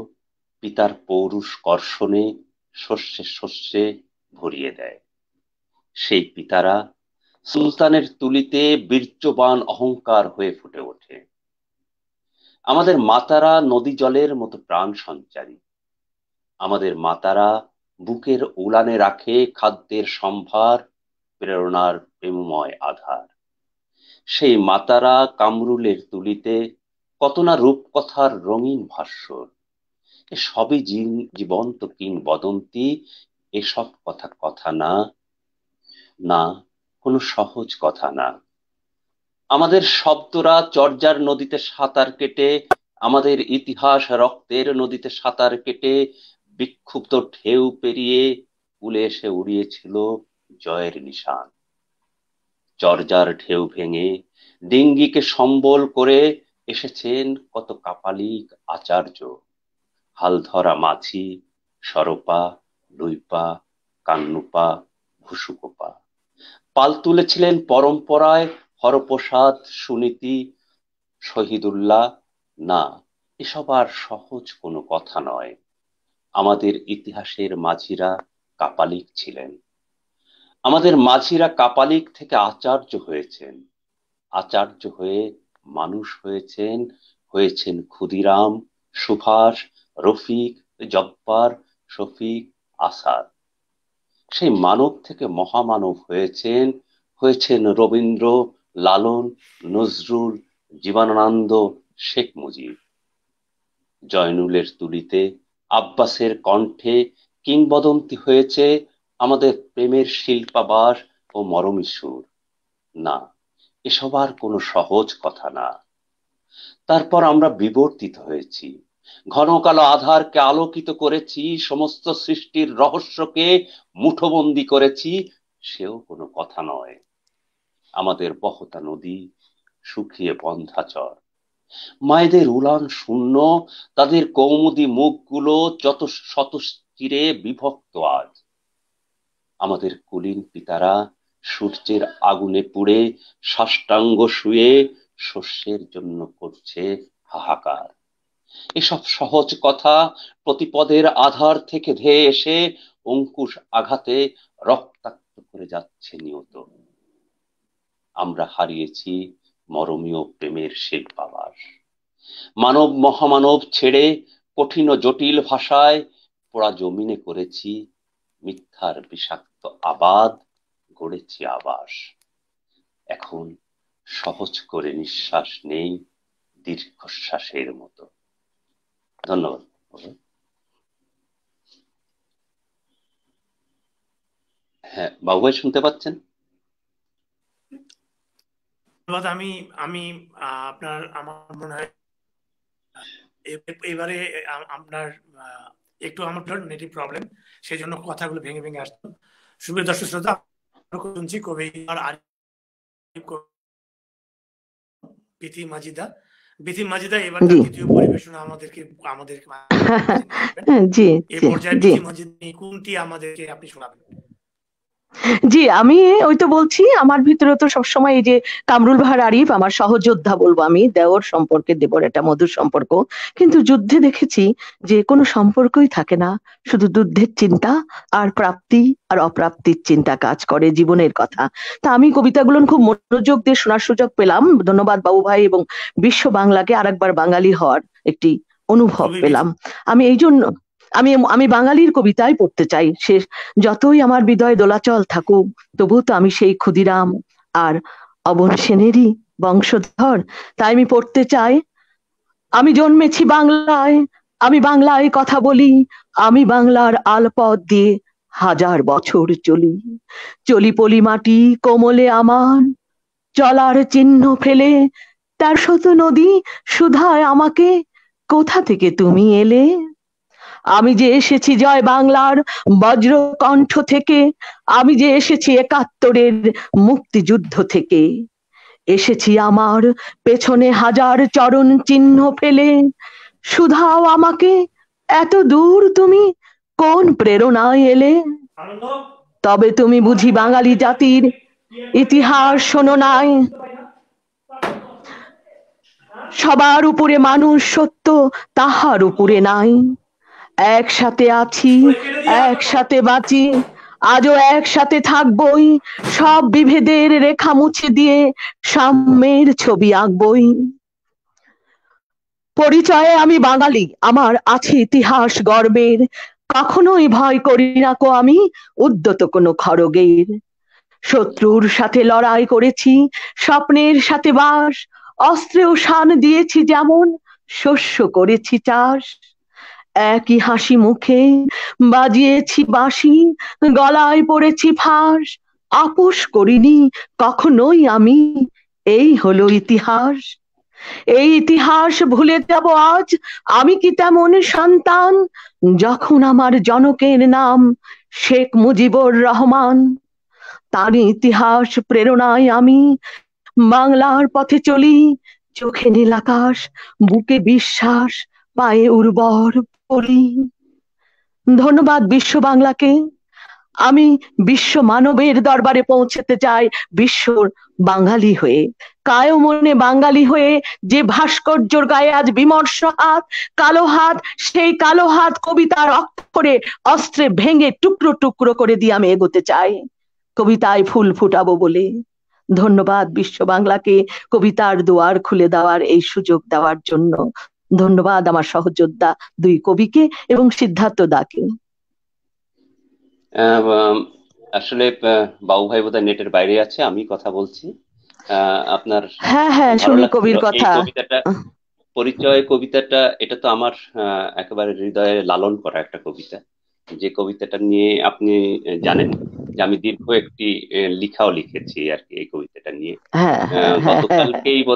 পিতার পৌরুষ কর্ষণে শস্যে শস্যে ভরিয়ে দেয়। সেই পিতারা সুলতানের তুলিতে বীর্যবান অহংকার হয়ে ফুটে ওঠে। আমাদের মাতারা নদী জলের মতো প্রাণ সঞ্চারী। আমাদের মাতারা বুকের উলানে রাখে খাদ্যের সম্ভার, প্রেরণার প্রেমময় আধার। সেই মাতারা কামরুলের তুলিতে কত না রূপকথার রঙিন ভাস্বর। সবই জীবন্ত কিংবদন্তি, এসব কথা কথা না, না কোনো সহজ কথা না। আমাদের শব্দরা চর্যার নদীতে সাঁতার কেটে, আমাদের ইতিহাস রক্তের নদীতে সাঁতার কেটে বিক্ষুব্ধ ঢেউ পেরিয়ে উলে এসে উড়িয়েছিল জয়ের নিশান। চর্যার ঢেউ ভেঙে ডিঙ্গিকে সম্বল করে এসেছেন কত কাপালিক আচার্য, হালধরা মাঝি, সরপা, লুইপা, কান্নুপা, ভুসুকোপা। পাল তুলেছিলেন পরম্পরায় হরপ্রসাদ, সুনীতি, শহীদুল্লাহ। না, এসব আর সহজ কোনো কথা নয়। আমাদের ইতিহাসের মাঝিরা কাপালিক ছিলেন। আমাদের মাঝিরা কাপালিক থেকে আচার্য হয়েছেন, আচার্য হয়ে মানুষ হয়েছেন, হয়েছেন ক্ষুদিরাম, সুভাষ, রফিক, জব্বার, শফিক, আসাদ। সেই মানব থেকে মহামানব হয়েছেন, হয়েছেন রবীন্দ্র, লালন, নজরুল, জীবনানন্দ, শেখ মুজিব। জয়নুলের তুলিতে আব্বাসের কণ্ঠে কিংবদন্তি হয়েছে আমাদের প্রেমের শিল্পাবাস ও মরমী সুর। না, এসব আর কোনো সহজ কথা না। তারপর আমরা বিবর্তিত হয়েছি, ঘন কালো আধারকে আলোকিত করেছি, সমস্ত সৃষ্টির রহস্যকে মুঠোবন্দি করেছি, সেও কোনো কথা নয়। আমাদের বহতা নদী শুকিয়ে বন্ধ্যাচর, মায়েদের উলান শূন্য, তাদের কৌমুদী মুখগুলো যত শতচিরে বিভক্ত আজ। আমাদের কুলীন পিতারা সূর্যের আগুনে পুড়ে সাষ্টাঙ্গ শুয়ে শস্যের জন্য করছে হাহাকার। এসব সহজ কথা প্রতিপদের আধার থেকে ধেয়ে এসে অঙ্কুশ আঘাতে রক্তাক্ত করে যাচ্ছে নিয়ত। আমরা হারিয়েছি মরমীয় প্রেমের শিল্পাবাস। মানব মহামানব ছেড়ে কঠিন ও জটিল ভাষায় পোড়া জমিনে করেছি মিথ্যার বিষাক্ত আবাদ, গড়েছি আবাস। এখন সহজ করে নিঃশ্বাস নেই দীর্ঘশ্বাসের মতো। ধন্যবাদ। হ্যাঁ বাবু ভাই, শুনতে পাচ্ছেন? আমি আমি আপনার, আমার মনে হয় এবারে আপনার একটু আমার নেটিভ প্রবলেম, সেই জন্য কথাগুলো ভেঙে ভেঙে আসতো। সুপ্রিয় দর্শক শ্রোতা, শুনছি কবি বিথি মাজিদা। বিথি মাজিদা এবার দ্বিতীয় পরিবেশনা আমাদেরকে জি এই পর্যায়ে বিথি মাজিদা কোনটি আমাদেরকে আপনি শোনাবেন? জি, আমি ওই তো বলছি, আমার ভিতরে তো সবসময় এই যে কামরুল বাহার আরিফ আমার সহযোদ্ধা বলবো আমি, দেওর সম্পর্কে, দেবর একটা মধুর সম্পর্ক, কিন্তু যুদ্ধে দেখেছি যে কোনো সম্পর্কই থাকে না, শুধু যুদ্ধের চিন্তা আর প্রাপ্তি আর অপ্রাপ্তির চিন্তা কাজ করে জীবনের কথা। তা আমি কবিতাগুলো খুব মনোযোগ দিয়ে শোনার সুযোগ পেলাম, ধন্যবাদ বাবু ভাই, এবং বিশ্ব বাংলাকে আরেকবার বাঙালি হওয়ার একটি অনুভব পেলাম। আমি এই জন্য আমি বাঙালির কবিতাই পড়তে চাই। সে যতই আমার হৃদয় দোলাচল থাকুক, তবু তো আমি সেই ক্ষুদিরাম আর অবন সেনেরই বংশধর। তাই আমি পড়তে চাই, আমি জন্মেছি বাংলায়, আমি বাংলায় কথা বলি, আমি বাংলার আলপথ দিয়ে হাজার বছর চলি, চলি পলি মাটি কোমলে আমার, চলার চিহ্ন ফেলে ১৩০০ নদী শুধায় আমাকে, কোথা থেকে তুমি এলে? আমি যে এসেছি জয় বাংলার বজ্রকণ্ঠ থেকে, আমি যে এসেছি ৭১-এর মুক্তিযুদ্ধ থেকে, এসেছি আমার পেছনে হাজার চরণ চিহ্ন ফেলে। শুধাও আমাকে এত দূর তুমি কোন প্রেরণায় এলে? তবে তুমি বুঝি বাঙালি জাতির ইতিহাস শোনো নাই? সবার উপরে মানুষ সত্য, তাহার উপরে নাই। একসাথে আছি, একসাথে বাঁচি, আজও একসাথে থাকবই। সব বিভেদের রেখা মুছে দিয়ে সাম্যের ছবি আঁকবই। পরিচয়ে আমি বাঙালি, আমার আছে ইতিহাস গর্বের। কখনোই ভয় করি না কো আমি উদ্যত কোনো খড়গের। শত্রুর সাথে লড়াই করেছি, স্বপ্নের সাথে বাস, অস্ত্রেও শান দিয়েছি যেমন, শস্য করেছি চাষ। একই হাসি মুখে বাজিয়েছি বাঁশি, গলায় পড়েছি ফাঁস। আপোষ করিনি কখনোই আমি, এই হলো ইতিহাস। এই ইতিহাস ভুলে যাব আজ আমি কি তেমন সন্তান, যখন আমার জনকের নাম শেখ মুজিবুর রহমান। তার ইতিহাস প্রেরণায় আমি বাংলার পথে চলি। চোখে নীল আকাশ, বুকে বিশ্বাস, পায়ে উর্বর পলি। ধন্যবাদ বিশ্ব বাংলাকে। আমি বিশ্ব মানবের দরবারে পৌঁছতে চাই বিশ্বর বাঙালি হয়ে, কায় মনে বাঙালি হয়ে। যে ভাস্কর্যর গায়ে আজ বিমর্ষ হাত, কালো হাত, সেই কালো হাত কবিতার অক্ষরে অস্ত্রে ভেঙে টুকরো টুকরো করে দিয়ে আমি এগোতে চাই কবিতায় ফুল ফুটাবো বলে। ধন্যবাদ বিশ্ব বাংলাকে কবিতার দুয়ার খুলে দেওয়ার এই সুযোগ দেওয়ার জন্য। ধন্যবাদ আমার সহযোদ্ধা দুই কবিকে এবং সিদ্ধার্থ দাকে। আসলে বাবু ভাই বোধহয় নেটের বাইরে আছে, আমি কথা বলছি। আপনার হ্যাঁ হ্যাঁ, ভালো শুনি লাগছিল কবির এই কথা। কবিতাটা, পরিচয় কবিতাটা। এটা তো আমার একেবারে হৃদয়ে লালন করা একটা কবিতা। যে কবিতাটা নিয়ে আপনি জানেন যে আমি দীর্ঘ একটি লিখাও লিখেছি আর কি এই কবিতাটা নিয়ে। হ্যাঁ হ্যাঁ হ্যাঁ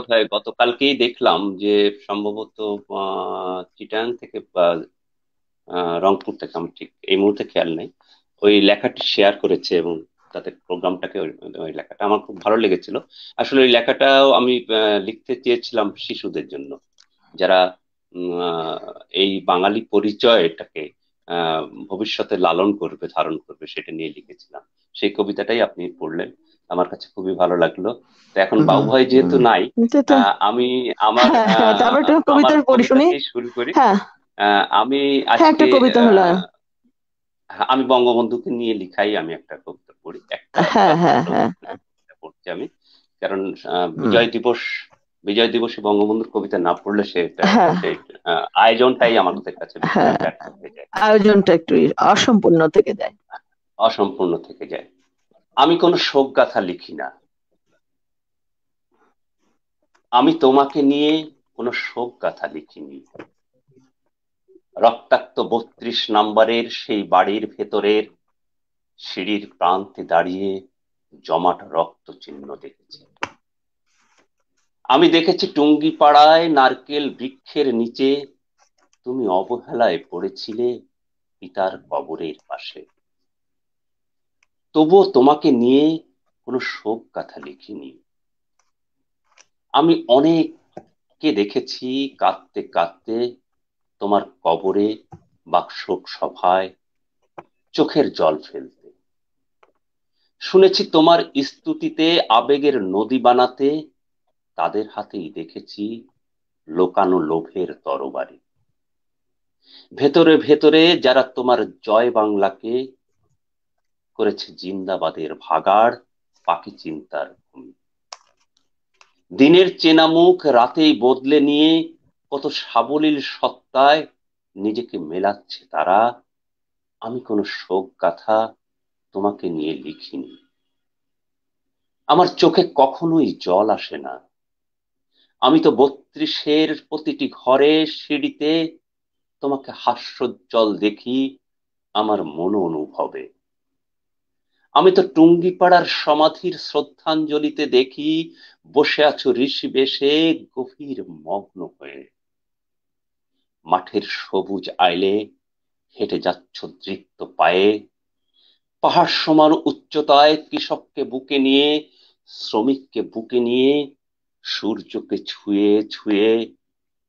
হ্যাঁ গতকালকেই দেখলাম যে সম্ভবত চিটাং থেকে বা রংপুর থেকে, আমার ঠিক এই মুহূর্তে খেয়াল নেই, ওই লেখাটি শেয়ার করেছে এবং তাদের প্রোগ্রামটাকে ওই লেখাটা আমার খুব ভালো লেগেছিল। আসলে ওই লেখাটাও আমি লিখতে চেয়েছিলাম শিশুদের জন্য, যারা এই বাঙালি পরিচয়টাকে আহ ভবিষ্যতে লালন করবে, ধারণ করবে, সেটা নিয়ে লিখেছিলাম। সেই কবিতাটাই আপনি পড়লেন, আমার কাছে খুবই ভালো লাগলো। তো এখন বাবু ভাই যেহেতু নাই, আমি আমার তারপর একটা কবিতা পড়ি শুনি। কবিতাকেই শুরু করি। হ্যাঁ আমি হ্যাঁ, আজকে একটা কবিতা হলো। আমি বঙ্গবন্ধুকে নিয়ে লিখাই আমি একটা কবিতা পড়ি, একটা হ্যাঁ হ্যাঁ ছাত্র হ্যাঁ কবিতা পড়ছি আমি। কারণ বিজয় দিবসে বঙ্গবন্ধুর কবিতা না পড়লে সেটা হ্যাঁ সেই আয়োজনটাই আমাদের কাছে হ্যাঁ, ব্যর্থ হয়ে যায়, আয়োজনটা একটু অসম্পূর্ণ থেকে যায়। অসম্পূর্ণ থেকে যায়। আমি কোনো শোক গাথা লিখি না, আমি তোমাকে নিয়ে কোনো শোক গাথা লিখিনি। রক্তাক্ত ৩২ নম্বরের সেই বাড়ির ভেতরের সিঁড়ির প্রান্তে দাঁড়িয়ে জমাট রক্ত চিহ্ন দেখেছি। আমি দেখেছি টুঙ্গি পাড়ায় নারকেল বৃক্ষের নিচে তুমি অবহেলায় পড়েছিলে পিতার কবরের পাশে। তবুও তোমাকে নিয়ে কোনো শোক গাথা লিখিনি। আমি অনেককে দেখেছি কাঁদতে কাঁদতে তোমার কবরে বা শোক সভায় চোখের জল ফেলতে। শুনেছি তোমার স্তুতিতে আবেগের নদী বানাতে তাদের হাতেই দেখেছি লোকানো লোভের তরবারি। ভেতরে ভেতরে যারা তোমার জয় বাংলাকে করেছে জিন্দাবাদের ভাগাড়, পাখি চিন্তার ভূমি। দিনের চেনা মুখ রাতেই বদলে নিয়ে কত সাবলীল সত্তায় নিজেকে মেলাচ্ছে তারা। আমি কোনো শোক গাথা তোমাকে নিয়ে লিখিনি। আমার চোখে কখনোই জল আসে না। আমি তো ৩২-এর প্রতিটি ঘরে সিঁড়িতে তোমাকে হাস্যোজ্জ্বল দেখি আমার মন অনুভবে। আমি তো টুঙ্গিপাড়ার সমাধির শ্রদ্ধাঞ্জলিতে দেখি বসে আছো ঋষি বেশে গভীর মগ্ন হয়ে। মাঠের সবুজ আইলে হেঁটে যাচ্ছ দৃপ্ত পায়ে, পাহাড় সমান উচ্চতায়, কৃষককে বুকে নিয়ে, শ্রমিককে বুকে নিয়ে, সূর্যকে ছুঁয়ে ছুঁয়ে,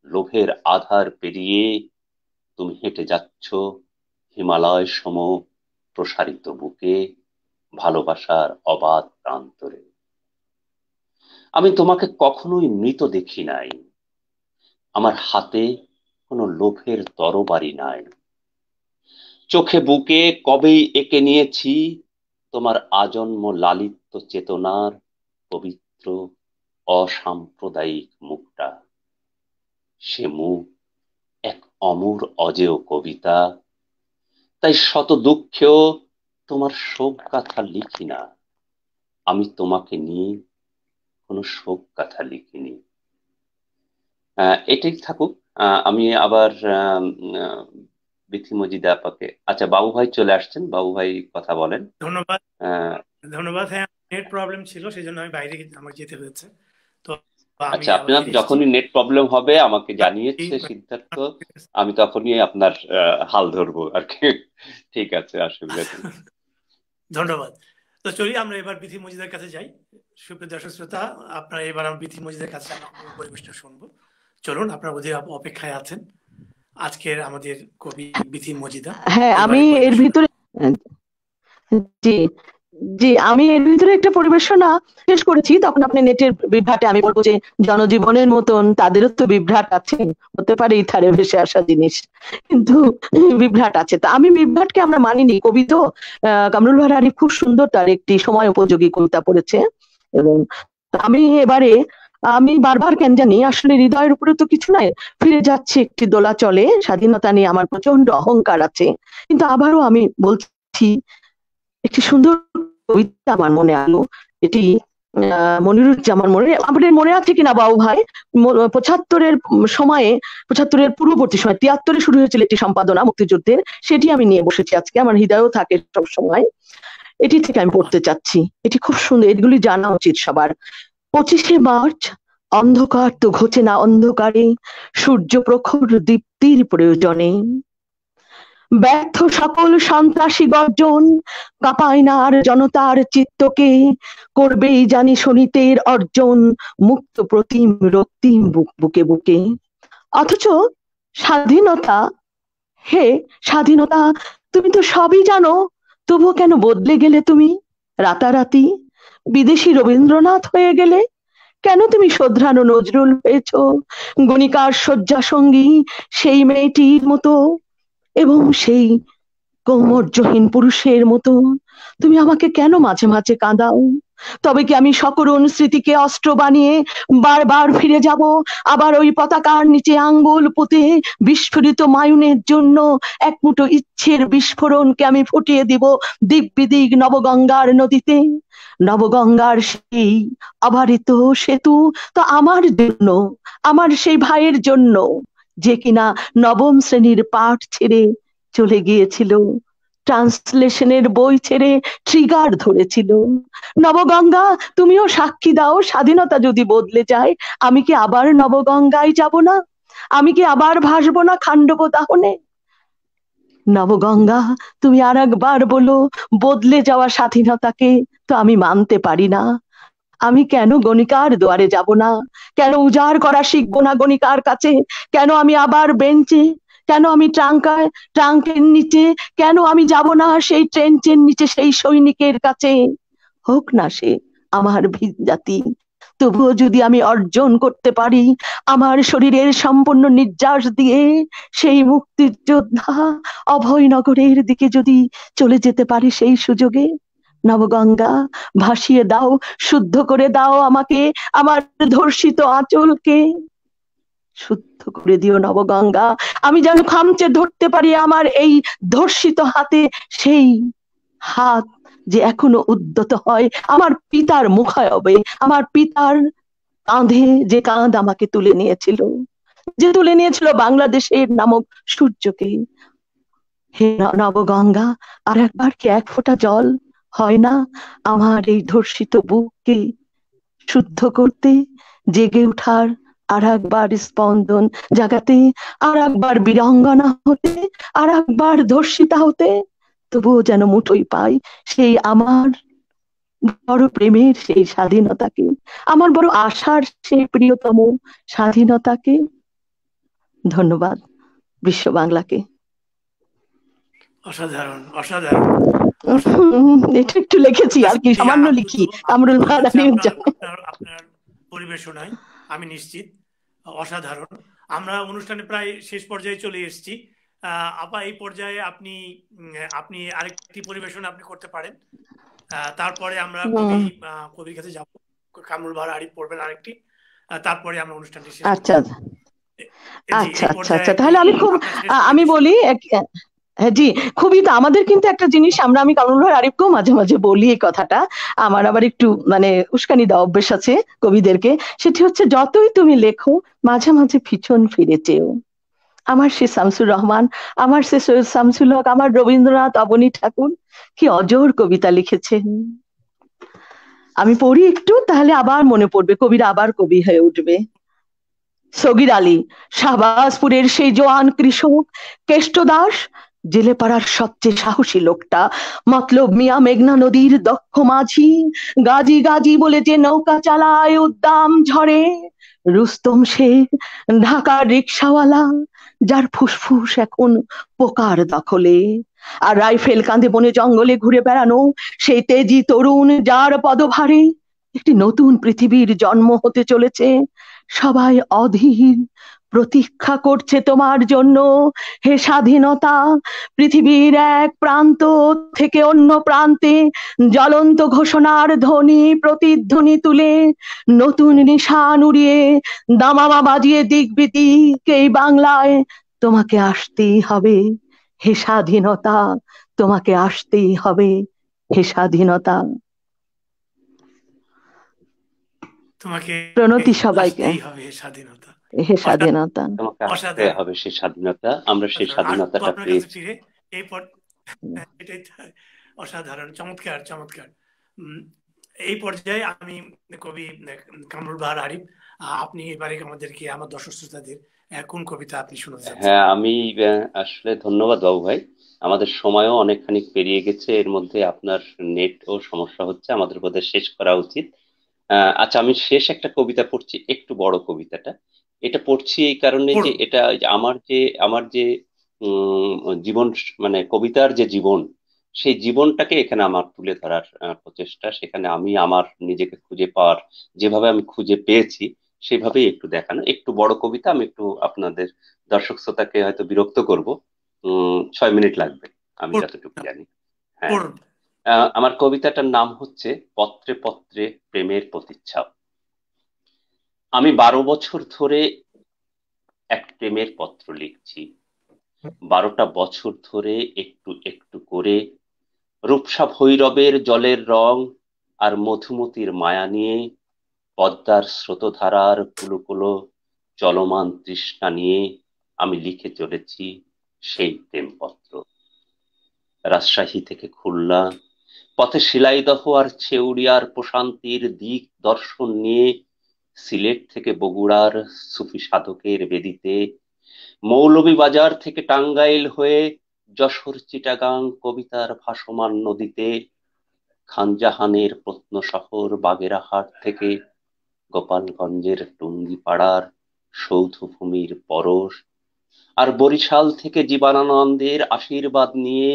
লোভের আধার পেরিয়ে তুমি হেঁটে যাচ্ছ হিমালয় সম প্রসারিত বুকে, ভালোবাসার অবাধ প্রান্তরে। আমি তোমাকে কখনোই মৃত দেখি নাই, আমার হাতে কোনো লোভের তরবারি নাই, চোখে বুকে কবেই এঁকে নিয়েছি তোমার আজন্ম লালিত্য চেতনার পবিত্র অসাম্প্রদায়িক মুখটা। সে মুখ এক অমর অজেয় কবিতা, তাই শত দুঃখেও তোমার শোক গাথা লিখি না, আমি তোমাকে নিয়ে কোনো শোক গাথা লিখিনি। এটাই থাকুক। আমি আবার বিথি মজিদা আপাকে, আচ্ছা বাবু ভাই চলে আসছেন, বাবু ভাই কথা বলেন। ধন্যবাদ। ধন্যবাদ। হ্যাঁ, নেট প্রবলেম ছিল, সেই জন্য আমি বাইরে আমাকে যেতে হয়েছে। তো আচ্ছা, আপনার যখনই নেট প্রবলেম হবে আমাকে জানিয়েছে সিদ্ধার্থ, আমি তখনই আপনার হাল ধরবো আর কি। ঠিক আছে, অসুবিধা নেই। ধন্যবাদ। তো চলি আমরা এবার বিথি মজিদের কাছে যাই। সুপ্রিয় দর্শক শ্রোতা, আপনারা এবার বিথি মজিদের কাছে পরিবেশটা শুনবো। চলুন, আপনারা বোধহয় অপেক্ষায় আছেন আজকের আমাদের কবি বিথি মজিদা। হ্যাঁ, আমি এর ভিতরে জি জি আমি এর ভিতরে একটা পরিবেশনা শেষ করেছি, তখন আপনি নেটের বিভ্রাটে, আমি বলবো যে জনজীবনের মতন তাদেরও তো বিভ্রাট আছে, হতে পারে ইথারে ভেসে আসা জিনিস, কিন্তু বিভ্রাট আছে। তা আমি বিভ্রাটকে আমরা মানিনি। কবি তো কামরুল ভাড়ারি খুব সুন্দর তার একটি সময় উপযোগী কবিতা পড়েছে, এবং আমি বারবার কেন জানি আসলে হৃদয়ের উপরে তো কিছু নাই, ফিরে যাচ্ছে একটি দোলা চলে, স্বাধীনতা নিয়ে আমার প্রচন্ড অহংকার আছে, কিন্তু আবারও আমি বলছি একটি সুন্দর কবিতা আমার মনে আলো, এটি মনিরুজ্জামান আপনাদের মনে আছে কিনা বাবু ভাই, ৭৫-এর সময়ে, ৭৫-এর পূর্ববর্তী সময় ৭৩-এ শুরু হয়েছিল একটি সম্পাদনা মুক্তিযুদ্ধের, সেটি আমি নিয়ে বসেছি আজকে, আমার হৃদয়ও থাকে সব সময়, এটি থেকে আমি পড়তে চাচ্ছি। এটি খুব সুন্দর, এগুলি জানা উচিত সবার। ২৫শে মার্চ, অন্ধকার তো ঘোচে না অন্ধকারে, সূর্য প্রখর দীপ্তির প্রয়োজনে, ব্যর্থ সকল সন্ত্রাসী গর্জন কাঁপায় না আর জনতার চিত্তকে, করবেই জানি শনিতের অর্জন মুক্ত প্রতিম রক্তিম বুকে বুকে। অথচ স্বাধীনতা, হে স্বাধীনতা, তুমি তো সবই জানো, তবুও কেন বদলে গেলে তুমি রাতারাতি, বিদেশি রবীন্দ্রনাথ হয়ে গেলে? কেন তুমি শোধরানো নজরুল হয়েছ, গণিকার শয্যা সঙ্গী সেই মেয়েটির মতো, এবং সেই কৌমর্যহীন পুরুষের মতো তুমি আমাকে কেন মাঝে মাঝে কাঁদাও? তবে কি আমি সকরুণ স্মৃতিকে অস্ত্র বানিয়ে বারবার ফিরে যাব, আবার ওই পতাকার নিচে আঙ্গুল পুঁতে বিস্ফোরিত মায়ুনের জন্য এক মুঠো ইচ্ছের বিস্ফোরণকে আমি ফুটিয়ে দিব দিক বিদিক নবগঙ্গার নদীতে? নবগঙ্গার সেই অবারিত সেতু তো আমার জন্য, আমার সেই ভাইয়ের জন্য, যে কিনা নবম শ্রেণীর পাঠ ছেড়ে চলে গিয়েছিল, ট্রান্সলেশনের বই ছেড়ে ট্রিগার ধরেছিল। নবগঙ্গা, তুমিও সাক্ষী দাও, স্বাধীনতা যদি বদলে যায়, আমি কি আবার নবগঙ্গায় যাব না? আমি কি আবার ভাসবো না খান্ডব দাহনে? নবগঙ্গা, তুমি আর একবার বলো, বদলে যাওয়া স্বাধীনতাকে তো আমি মানতে পারি না। আমি কেন গণিকার দুয়ারে যাব না? কেন উজাড় করা শিখবো না গণিকার কাছে? কেন আমি আবার বেঞ্চে? কেন আমি ট্রাঙ্কের নিচে? কেন আমি যাব না সেই ট্রেঞ্চের নিচে সেই সৈনিকের কাছে? হোক না সে আমার ভিনজাতি, তবুও যদি আমি অর্জন করতে পারি আমার শরীরের সম্পূর্ণ নির্যাস দিয়ে সেই মুক্তির যোদ্ধা অভয়নগরের দিকে যদি চলে যেতে পারি সেই সুযোগে, নবগঙ্গা ভাসিয়ে দাও, শুদ্ধ করে দাও আমাকে, আমার ধর্ষিত আঁচলকে শুদ্ধ করে দিও নবগঙ্গা, আমি যেন খামচে ধরতে পারি আমার এই ধর্ষিত হাতে সেই হাত যে এখনো উদ্যত হয় আমার পিতার মুখায়বে, আমার পিতার কাঁধে যে কাঁধ আমাকে তুলে নিয়েছিল, যে তুলে নিয়েছিল বাংলাদেশের নামক সূর্যকে। হে নবগঙ্গা, আর একবার কি এক ফোঁটা জল হয় না আমার এই ধর্ষিত বুককে শুদ্ধ করতে, জেগে ওঠার আর একবার স্পন্দন জাগাতে, আর একবার বীরাঙ্গনা হতে, আর একবার ধর্ষিতা হতে, তবুও যেন মুঠোই পাই সেই আমার বড় প্রেমের সেই স্বাধীনতাকে, আমার বড় আশার সেই প্রিয়তম স্বাধীনতাকে। ধন্যবাদ বিশ্ব বাংলাকে। অসাধারণ, অসাধারণ। এটা একটু লিখেছি আর কি, সামান্য লিখি কামরুল ভাড়ানি। আপনার পরিবেশনায় আমি নিশ্চিত অসাধারণ। আমরা অনুষ্ঠানে প্রায় শেষ পর্যায়ে চলে এসেছি। আপা, এই পর্যায়ে আপনি আরেকটি পরিবেশনা আপনি করতে পারেন, তারপরে আমরা কবির কাছে যাব। কামরুল ভাড়া আরিফ পড়বেন আরেকটি, তারপরে আমরা অনুষ্ঠানটি শেষ করব। আচ্ছা আচ্ছা আচ্ছা আচ্ছা, তাহলে আমি বলি জি, খুবই। তো আমাদের কিন্তু একটা জিনিস আমি কামরুল ভাই আরিফকেও মাঝে মাঝে বলি এই কথাটা, আমার আবার একটু উস্কানি দেওয়া অভ্যেস আছে কবিদেরকে, সেটি হচ্ছে যতই তুমি লেখো মাঝে মাঝে পিছন ফিরে চেও। আমার সে শামসুর রহমান, আমার সে সৈয়দ শামসুল হক, আমার রবীন্দ্রনাথ, অবনী ঠাকুর কি অজোর কবিতা লিখেছেন। আমি পড়ি একটু, তাহলে আবার মনে পড়বে, কবিরা আবার কবি হয়ে উঠবে। সগির আলী, শাহবাজপুরের সেই জোয়ান কৃষক, কেষ্ট দাস, জেলে পাড়ার সবচেয়ে সাহসী লোকটা, মতলব মিয়া মেঘনা নদীর দক্ষ মাঝি, গাজী গাজী বলে যে নৌকা চালায় উদ্দাম ঝড়ে, রুস্তম শেখ, ঢাকার রিক্সাওয়ালা, যার ফুসফুস এখন পোকার দখলে, আর রাইফেল কাঁধে বনে জঙ্গলে ঘুরে বেড়ানো সেই তেজি তরুণ, যার পদভারে একটি নতুন পৃথিবীর জন্ম হতে চলেছে। সবাই অধীর প্রতীক্ষা করছে তোমার জন্য, হে স্বাধীনতা। পৃথিবীর এক প্রান্ত থেকে অন্য প্রান্তে জ্বলন্ত ঘোষণার ধ্বনি প্রতিধ্বনি তুলে, নতুন নিশান উড়িয়ে, দামামা বাজিয়ে দিক এই বাংলায় তোমাকে আসতেই হবে, হে স্বাধীনতা। তোমাকে আসতেই হবে, হে স্বাধীনতা। তোমাকে প্রণতি সবাইকে। স্বাধীনতা, হে স্বাধীনতা। তোমাকে আসতে হবে সেই স্বাধীনতা, আমরা সেই স্বাধীনতাটা পেয়েছি। এটাই অসাধারণ, চমৎকার চমৎকার। এই পর্যায়ে আমি কবি কামরুল ভাড়া আরিফ, আপনি এবারে আমাদেরকে, আমার দর্শক শ্রোতাদের কোন কবিতা আপনি শোনাতে চাচ্ছেন? হ্যাঁ, আমি আসলে ধন্যবাদ বাবু ভাই, আমাদের সময়ও অনেকখানি পেরিয়ে গেছে, এর মধ্যে আপনার নেট ও সমস্যা হচ্ছে, আমাদের বোধহয় শেষ করা উচিত। আচ্ছা, আমি শেষ একটা কবিতা পড়ছি, একটু বড় কবিতাটা। এটা পড়ছি এই কারণে যে এটা আমার যে জীবন, মানে কবিতার যে জীবন, সেই জীবনটাকে এখানে আমার তুলে ধরার প্রচেষ্টা। সেখানে আমি আমার নিজেকে খুঁজে পাওয়ার, যেভাবে আমি খুঁজে পেয়েছি সেভাবেই একটু দেখানো। একটু বড় কবিতা, আমি একটু আপনাদের দর্শক শ্রোতাকে হয়তো বিরক্ত করব, 6 মিনিট লাগবে আমি যতটুকু জানি। হ্যাঁ, আমার কবিতাটার নাম হচ্ছে পত্রে পত্রে প্রেমের প্রতিচ্ছাপ। আমি 12 বছর ধরে এক প্রেমের পত্র লিখছি, 12টা বছর ধরে একটু একটু করে, রূপসা ভৈরবের জলের রং আর মধুমতির মায়া নিয়ে, পদ্মার স্রোতধারার কুলুকুলো চলমান তৃষ্ণা নিয়ে আমি লিখে চলেছি সেই প্রেমপত্র। রাজশাহী থেকে খুলনা, পথে শিলাইদহ আর ছেউড়িয়ার প্রশান্তির দিক দর্শন নিয়ে, সিলেট থেকে বগুড়ার সুফি সাধকের বেদিতে, মৌলভীবাজার থেকে টাঙ্গাইল হয়ে যশোর চিটাগাং কবিতার ভাসমান নদীতে, খানজাহানের প্রত্ন শহর বাগেরহাট থেকে গোপালগঞ্জের টুঙ্গিপাড়ার সৌধভূমির পরশ, আর বরিশাল থেকে জীবনানন্দের আশীর্বাদ নিয়ে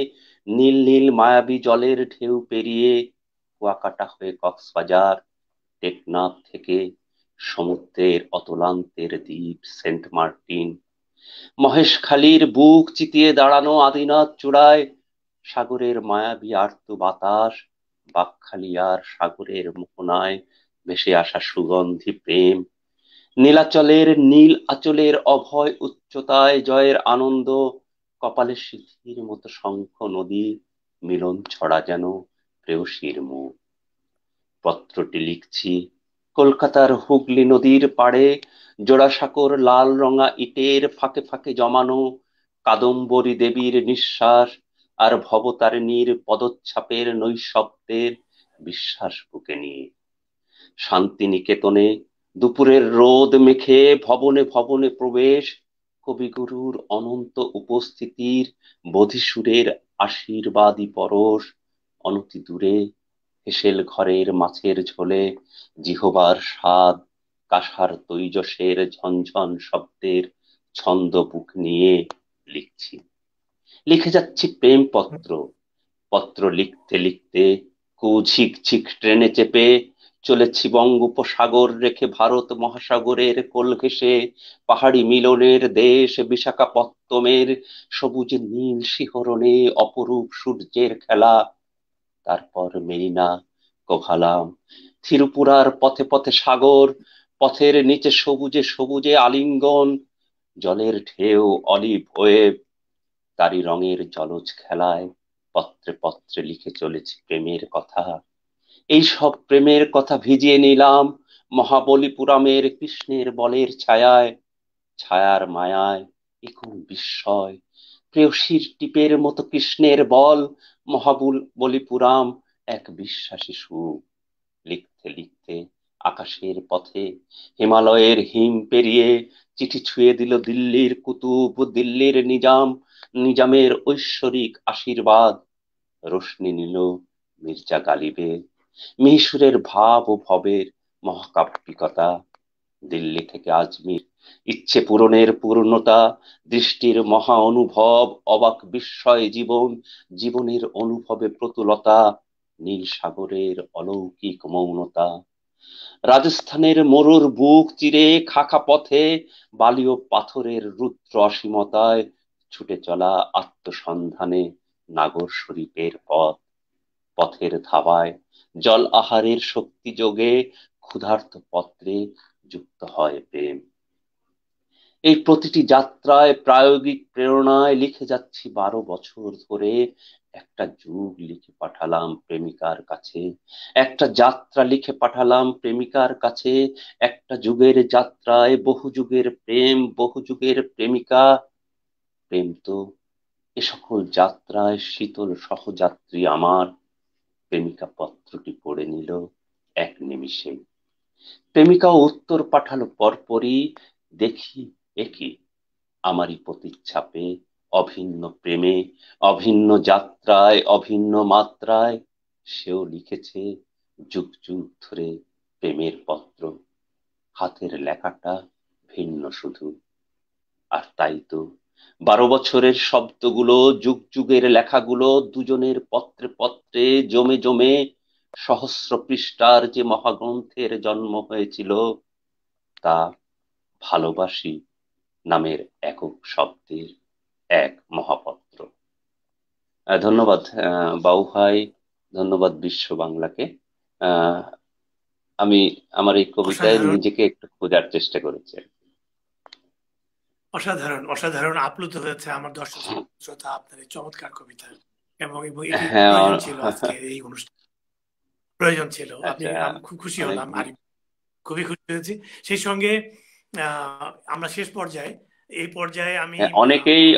নীল নীল মায়াবী জলের ঢেউ পেরিয়ে কুয়াকাটা হয়ে কক্সবাজার, টেকনাফ থেকে সমুদ্রের অতলান্তের দ্বীপ সেন্ট মার্টিন, মহেশখালীর বুক চিতিয়ে দাঁড়ানো আদিনাথ চূড়ায় সাগরের মায়াবী আর্ত বাতাস, বাকখালিয়ার সাগরের মোহনায় ভেসে আসা সুগন্ধি প্রেম, নীলাচলের নীল আঁচলের অভয় উচ্চতায় জয়ের আনন্দ, কপালে সিঁথির মতো শঙ্খ নদী, মিলন ছড়া যেন প্রেয়সীর মুখ। পত্রটি লিখছি কলকাতার হুগলি নদীর পাড়ে, জোড়াসাঁকোর লাল রঙা ইটের ফাঁকে ফাঁকে জমানো কাদম্বরী দেবীর নিঃশ্বাস আর ভবতারিণীর পদচ্ছাপের নৈশব্দের বিশ্বাস বুকে নিয়ে। শান্তিনিকেতনে দুপুরের রোদ মেখে ভবনে ভবনে প্রবেশ, কবিগুরুর অনন্ত উপস্থিতির বধিসুরের আশীর্বাদী পরশ, অনতি দূরে হেসেল ঘরের মাছের ঝোলে জিহবার স্বাদ, কাঁসার তৈজসের ঝনঝন শব্দের ছন্দ বুক নিয়ে লিখছি, লিখে যাচ্ছি প্রেম পত্র। পত্র লিখতে লিখতে ঝিকঝিক ট্রেনে চেপে চলেছি বঙ্গোপসাগর রেখে ভারত মহাসাগরের কোল ঘেঁষে, পাহাড়ি মিলনের দেশ বিশাখাপত্তমের সবুজ নীল শিহরণে অপরূপ সূর্যের খেলা। তারপর মেরিনা, কোভালাম, থিরুপুরার পথে পথে সাগর, পথের নিচে সবুজে সবুজে আলিঙ্গন, জলের ঢেউ অলিভ ওয়েভ, তারি রঙের জলজ খেলায় পত্রে পত্রে লিখে চলেছি প্রেমের কথা। এই সব প্রেমের কথা ভিজিয়ে নিলাম মহাবলীপুরামের কৃষ্ণের বলের ছায়ায়, ছায়ার মায়ায় এখন বিস্ময়, প্রেয়সীর টিপের মতো কৃষ্ণের বল, মহাবলীপুরাম এক বিশ্বাসী সুখ। লিখতে লিখতে আকাশের পথে হিমালয়ের হিম পেরিয়ে চিঠি ছুঁয়ে দিল দিল্লির কুতুব, দিল্লির নিজাম, নিজামের ঐশ্বরিক আশীর্বাদ। রোশনি নিল মির্জা গালিবের, মিহিসুরের ভাব ও ভবের মহাকাব্যিকতা। দিল্লি থেকে আজমির, ইচ্ছে পূরণের পূর্ণতা, দৃষ্টির মহা অনুভব, অবাক বিস্ময় জীবন, জীবনের অনুভবে প্রতুলতা, নীল সাগরের অলৌকিক মৌনতা। রাজস্থানের মরুর বুক চিরে খাখা পথে বালি ও পাথরের রুদ্র অসীমতায় ছুটে চলা আত্মসন্ধানে নাগর শরীফের পথ। পথের ধাবায় জল আহারের শক্তি যোগে ক্ষুধার্ত পত্রে যুক্ত হয় প্রেম। এই প্রতিটি যাত্রায় প্রায়োগিক প্রেরণায় লিখে যাচ্ছি 12 বছর ধরে। একটা যুগ লিখে পাঠালাম প্রেমিকার কাছে, একটা যাত্রা লিখে পাঠালাম প্রেমিকার কাছে, একটা যুগের যাত্রায় বহু যুগের প্রেম, বহু যুগের প্রেমিকা। প্রেম তো এ সকল যাত্রায় শীতল সহযাত্রী আমার। প্রেমিকা পত্রটি পড়ে নিল এক নিমিষে, প্রেমিকা উত্তর পাঠালো পরপরই। দেখি একই আমারই প্রতিচ্ছাপে, অভিন্ন প্রেমে, অভিন্ন যাত্রায়, অভিন্ন মাত্রায় সেও লিখেছে যুগ যুগ ধরে প্রেমের পত্র। হাতের লেখাটা ভিন্ন শুধু। আর তাই তো 12 বছরের শব্দগুলো, যুগ যুগের লেখাগুলো দুজনের পত্রে পত্রে জমে জমে সহস্র পৃষ্ঠার যে মহাগ্রন্থের জন্ম হয়েছিল, তা ভালোবাসি নামের একক শব্দের এক মহাপত্র। ধন্যবাদ বাউ ভাই, ধন্যবাদ বিশ্ব বাংলাকে। আমি আমার এই কবিতায় নিজেকে একটু খোঁজার চেষ্টা করেছি। অসাধারণ অসাধারণ আপ্লুত হয়েছে আমার দর্শক শ্রোতা আপনার এই চমৎকার কবিতা, এবং প্রয়োজন ছিল আজকে এই অনুষ্ঠান, প্রয়োজন ছিল। আপনি খুব খুশি হলাম, আর খুবই খুশি হয়েছি। সেই সঙ্গে আমরা শেষ পর্যায়ে, এই পর্যায়ে আমি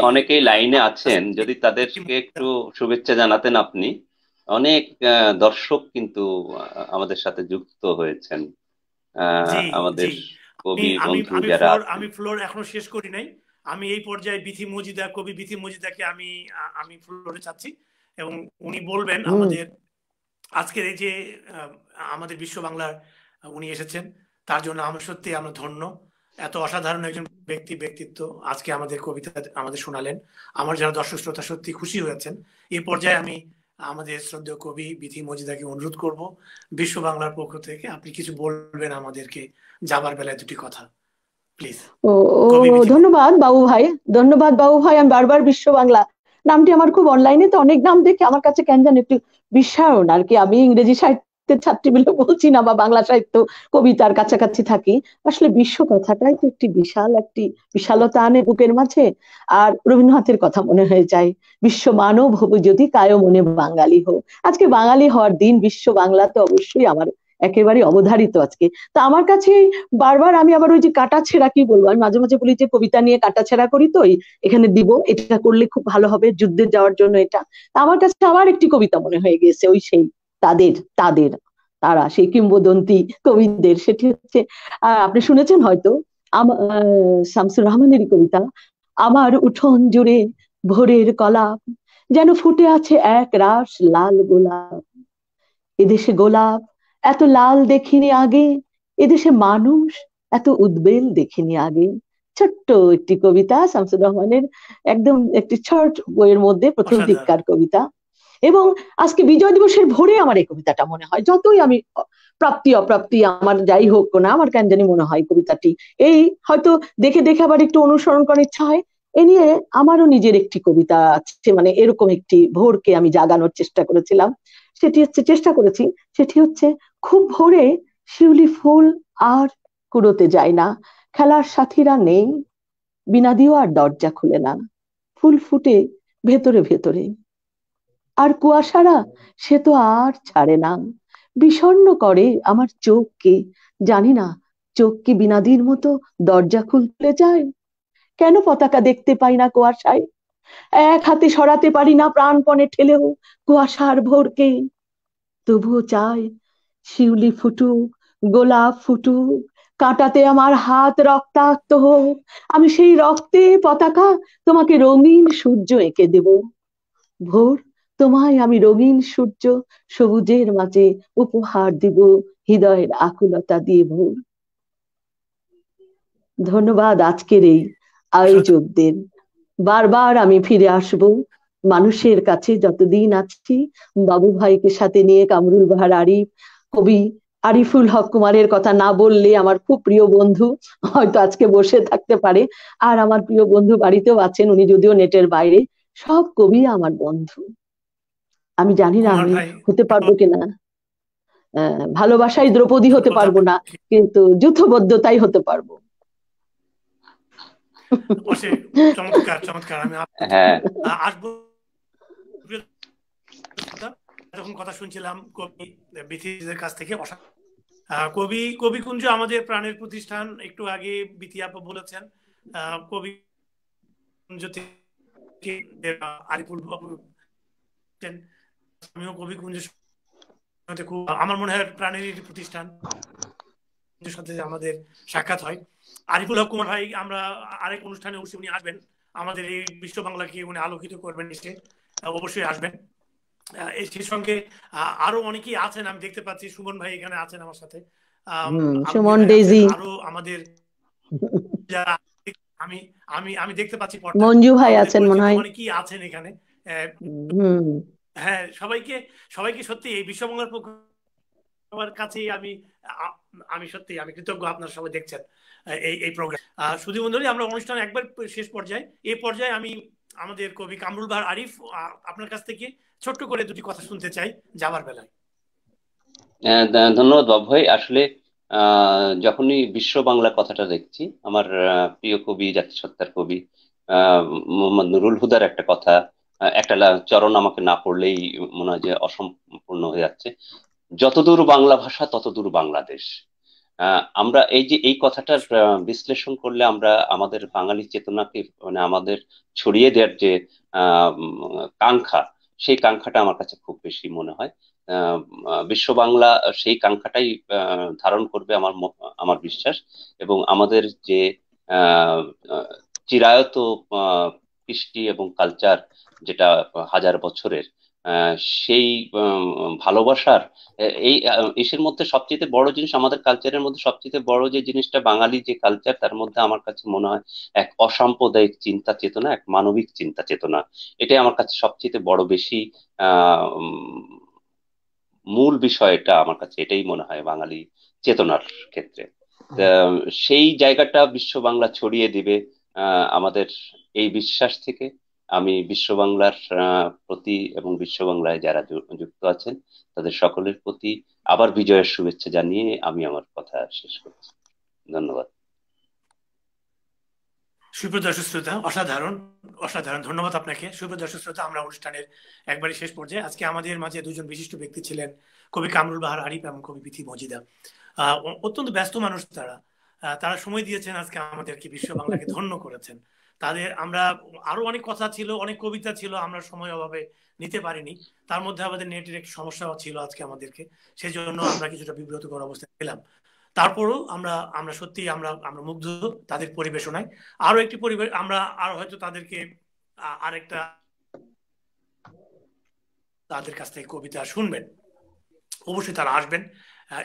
অনেকেই লাইনে আছেন, যদি তাদেরকে একটু শুভেচ্ছা জানাতেন আপনি। অনেক দর্শক কিন্তু আমাদের সাথে যুক্ত হয়েছেন, আমাদের কবি বন্ধু যারা। আমি ফ্লোর এখনো শেষ করি নাই। আমি এই পর্যায়ে বিথি মজিদা, কবি বিথি মজিদাকে আমি ফ্লোরে চাচ্ছি, এবং উনি বলবেন আমাদের আজকের এই যে আমাদের বিশ্ব বাংলার উনি এসেছেন, তার জন্য আমরা সত্যি আমরা ধন্য। এত অসাধারণ একজন ব্যক্তিত্ব আজকে আমাদের কবিতা আমাদের শোনালেন। আমার যারা দর্শক শ্রোতা সত্যি খুশি হয়েছেন। এই পর্যায়ে আমি আমাদের শ্রদ্ধেয় কবি বিথি মজিদাকে অনুরোধ করব, বিশ্ব বাংলার পক্ষ থেকে আপনি কিছু বলবেন আমাদেরকে যাবার বেলায় দুটি কথা, প্লিজ। ধন্যবাদ বাবু ভাই, ধন্যবাদ বাবু ভাই। আমি বারবার বিশ্ব বাংলা নামটি আমার খুব অনলাইনে তো অনেক নাম দেখে আমার কাছে কেন জানি একটু বিশ্বায়ন আর কি। আমি ইংরেজি সাহিত্যের ছাত্রী বলে বলছি না, বা বাংলা সাহিত্য কবিতার কাছাকাছি থাকি। আসলে বিশ্ব কথাটাই তো একটি বিশালতা আনে বুকের মাঝে। আর রবীন্দ্রনাথের কথা মনে হয়ে যায়, বিশ্ব মানব হব যদি কায় মনে বাঙালি হোক। আজকে বাঙালি হওয়ার দিন, বিশ্ব বাংলা তো অবশ্যই আমার একেবারে অবধারিত আজকে। তা আমার কাছে বারবার আমি আবার ওই যে কাটাছেঁড়া, কি বলবো, আমি মাঝে মাঝে বলি যে কবিতা নিয়ে কাটাছেঁড়া করি, তো এখানে দিব, এটা করলে খুব ভালো হবে যুদ্ধে যাওয়ার জন্য। এটা আমার কাছে আবার একটি কবিতা মনে হয়ে গেছে, ওই সেই তাদের তাদের তারা সেই কিংবদন্তি কবিদের, সেটি হচ্ছে আপনি শুনেছেন হয়তো শামসুর রহমানেরই কবিতা, আমার উঠোন জুড়ে ভোরের কলাপ, যেন ফুটে আছে এক রাশ লাল গোলাপ। এদেশে গোলাপ এত লাল দেখিনি আগে, এদেশে মানুষ এত উদ্বেল দেখিনি আগে। ছোট্ট একটি কবিতা শামসুর রহমানের, একদম একটি শর্ট বইয়ের মধ্যে প্রথম অসাধারণ। দিককার কবিতা। এবং আজকে বিজয় দিবসের ভোরে আমার এই কবিতাটা মনে হয়, যতই আমি প্রাপ্তি অপ্রাপ্তি আমার যাই হোক না, আমার কেন জানি মনে হয় কবিতাটি এই হয়তো দেখে দেখে আবার একটু অনুসরণ করার ইচ্ছা হয়। এ নিয়ে আমারও নিজের একটি কবিতা আছে, মানে এরকম একটি ভোরকে আমি জাগানোর চেষ্টা করেছিলাম। চেষ্টা করেছি, সেটি হচ্ছে, খুব ভোরে শিউলি ফুল আর কুড়োতে যায় না, খেলার সাথীরা নেই, বিনা দিয়েও আর দরজা খুলে না, ফুল ফুটে ভেতরে ভেতরে, আর কুয়াশারা সে তো আর ছাড়ে না, বিষণ্ণ করে আমার চোখকে, জানি না চোখ কি বিনাদির মতো দরজা খুলতে যায়, কেন পতাকা দেখতে পাই না কুয়াশায়, এক হাতে সরাতে পারি না প্রাণপণে ঠেলেও কুয়াশার ভোরকে, তবুও চাই শিউলি ফুটুক, গোলাপ ফুটুক, কাঁটাতে আমার হাত রক্তাক্ত হোক, আমি সেই রক্তে পতাকা তোমাকে রঙিন সূর্য এঁকে দেব, ভোর তোমায় আমি রঙিন সূর্য সবুজের মাঝে উপহার দিব, হৃদয়ের আকুলতা দিয়ে ভোর। ধন্যবাদ আজকের এই আয়োজকদের। বারবার আমি ফিরে আসব মানুষের কাছে যতদিন আছি, বাবু ভাইকে সাথে নিয়ে, কামরুল বাহার আরিফ, কবি আরিফুল হক কুমারের কথা না বললে, আমার খুব প্রিয় বন্ধু হয়তো আজকে বসে থাকতে পারে, আর আমার প্রিয় বন্ধু বাড়িতেও আছেন, উনি যদিও নেটের বাইরে, সব কবি আমার বন্ধু। আমি জানি না কুমার আমি ভাই, হতে পারবো কিনা, ভালোবাসায় দ্রৌপদী হতে ধন্যবাদ পারবো না, আপনাকে। কিন্তু যুথবদ্ধতাই হতে পারবো। চমৎকার চমৎকার। আমি হ্যাঁ আসবো। যখন কথা শুনছিলাম কবি বিথিদের কাছ থেকে, কবি কবিকুঞ্জ আমাদের প্রাণের প্রতিষ্ঠান, একটু আগে বিথি আপা বলেছেন। কবি কুঞ্জ থেকে আরিফুল বাবু, আমিও কবিকুঞ্জের সাথে খুব, আমার মনে হয় প্রাণের প্রতিষ্ঠান সাথে আমাদের সাক্ষাৎ হয়। আরিফুল হক কুমার ভাই, আমরা আরেক অনুষ্ঠানে উনি আসবেন, আমাদের এই বিশ্ব বাংলাকে উনি আলোকিত করবেন, এসে অবশ্যই আসবেন। সেই সঙ্গে আরো অনেকেই আছেন, আমি দেখতে পাচ্ছি সুমন ভাই এখানে আছেন আমার সাথে, আলমগীর সুমন ভাই আছেন, ডেজি, আরো আমাদের যারা, আমি আমি আমি দেখতে পাচ্ছি পর্দায় মঞ্জু ভাই আমাদের আছেন মনে পরিচিত হয়। অনেকেই আছেন এখানে। হম। হ্যাঁ, সবাইকে সবাইকে সত্যি এই বিশ্ব বাংলার পক্ষ আমার কাছে আমি সত্যি আমি কৃতজ্ঞ, আপনারা সবাই দেখছেন এই এই প্রোগ্রাম। শুধু বন্ধুরা, আমরা অনুষ্ঠান একবার শেষ পর্যায়ে, এই পর্যায়ে আমি আমাদের কবি কামরুল বাহার আরিফ, আপনার কাছ থেকে ছোট্ট করে দুটি কথা শুনতে চাই যাবার বেলায়। ধন্যবাদ বাবু ভাই। আসলে যখনই বিশ্ব বাংলা কথাটা দেখছি, আমার প্রিয় কবি, জাতিসত্তার কবি মোহাম্মদ নুরুল হুদার একটা কথা, একটা চরণ আমাকে না পড়লেই মনে হয় যে অসম্পূর্ণ হয়ে যাচ্ছে, যতদূর বাংলা ভাষা ততদূর বাংলাদেশ। আমরা এই যে এই কথাটার বিশ্লেষণ করলে আমরা আমাদের বাঙালি চেতনাকে, মানে আমাদের ছড়িয়ে দেওয়ার যে কাঙ্ক্ষা, সেই কাঙ্ক্ষাটা আমার কাছে খুব বেশি মনে হয়। আহ, বিশ্ব বাংলা সেই কাঙ্ক্ষাটাই ধারণ করবে আমার বিশ্বাস। এবং আমাদের যে আহ, আহ, চিরায়ত কৃষ্টি এবং কালচার, যেটা হাজার বছরের, আহ, সেই ভালোবাসার এই ইসের মধ্যে সবচেয়ে বড় জিনিস, আমাদের কালচারের মধ্যে সবচেয়ে বড় যে জিনিসটা, বাঙালি যে কালচার, তার মধ্যে আমার কাছে মনে হয় এক অসাম্প্রদায়িক চিন্তা চেতনা, এক মানবিক চিন্তা চেতনা, এটাই আমার কাছে সবচেয়ে বড় বেশি আহ উম, মূল বিষয়। এটা আমার কাছে এটাই মনে হয় বাঙালি চেতনার ক্ষেত্রে। তা, সেই জায়গাটা বিশ্ব বাংলা ছড়িয়ে দিবে আমাদের এই বিশ্বাস থেকে। আমি বিশ্ব বাংলার প্রতি এবং বিশ্ব বাংলায় যারা যুক্ত আছেন তাদের সকলের প্রতি আবার বিজয়ের শুভেচ্ছা জানিয়ে আমি আমার কথা শেষ করছি। ধন্যবাদ। সুপ্রিয় দর্শক শ্রোতা, অসাধারণ অসাধারণ ধন্যবাদ আপনাকে। সুপ্রিয় দর্শক শ্রোতা, আমরা অনুষ্ঠানের একবারে শেষ পর্যায়ে। আজকে আমাদের মাঝে দুজন বিশিষ্ট ব্যক্তি ছিলেন, কবি কামরুল বাহার আরিফ এবং কবি বিথি মজিদা। অত্যন্ত ব্যস্ত মানুষ তারা, তারা সময় দিয়েছেন আজকে আমাদেরকে, বিশ্ব বাংলাকে ধন্য করেছেন। তাদের আমরা আরো অনেক কথা ছিল, অনেক কবিতা ছিল, আমরা সময় অভাবে নিতে পারিনি। তার মধ্যে আমাদের নেটের একটু সমস্যাও ছিল আজকে আমাদেরকে, সেই জন্য আমরা কিছুটা বিব্রতকর অবস্থায় ছিলাম। তারপরও আমরা আমরা সত্যি আমরা আমরা মুগ্ধ তাদের পরিবেশনায়। আরো একটি পরিবেশ আমরা আর হয়তো তাদেরকে আরেকটা তাদের কাছ থেকে কবিতা শুনবেন, অবশ্যই তারা আসবেন,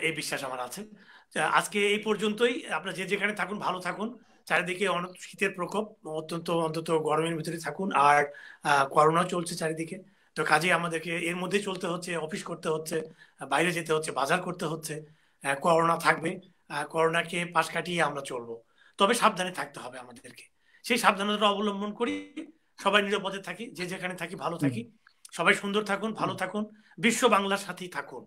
এই বিশ্বাস আমার আছে। আজকে এই পর্যন্তই। আপনারা যে যেখানে থাকুন ভালো থাকুন, চারিদিকে অনেক শীতের প্রকোপ, অন্তত গরমের ভিতরে থাকুন। আর করোনা চলছে চারিদিকে, তো কাজে আমাদেরকে এর মধ্যে চলতে হচ্ছে, অফিস করতে হচ্ছে, বাইরে যেতে হচ্ছে, বাজার করতে হচ্ছে। করোনা থাকবে, করোনাকে পাশ কাটিয়ে আমরা চলবো, তবে সাবধানে থাকতে হবে আমাদেরকে। সেই সাবধানতা অবলম্বন করি, সবাই নিরাপদে থাকি, যে যেখানে থাকি ভালো থাকি। সবাই সুন্দর থাকুন, ভালো থাকুন, বিশ্ব বাংলার সাথেই থাকুন।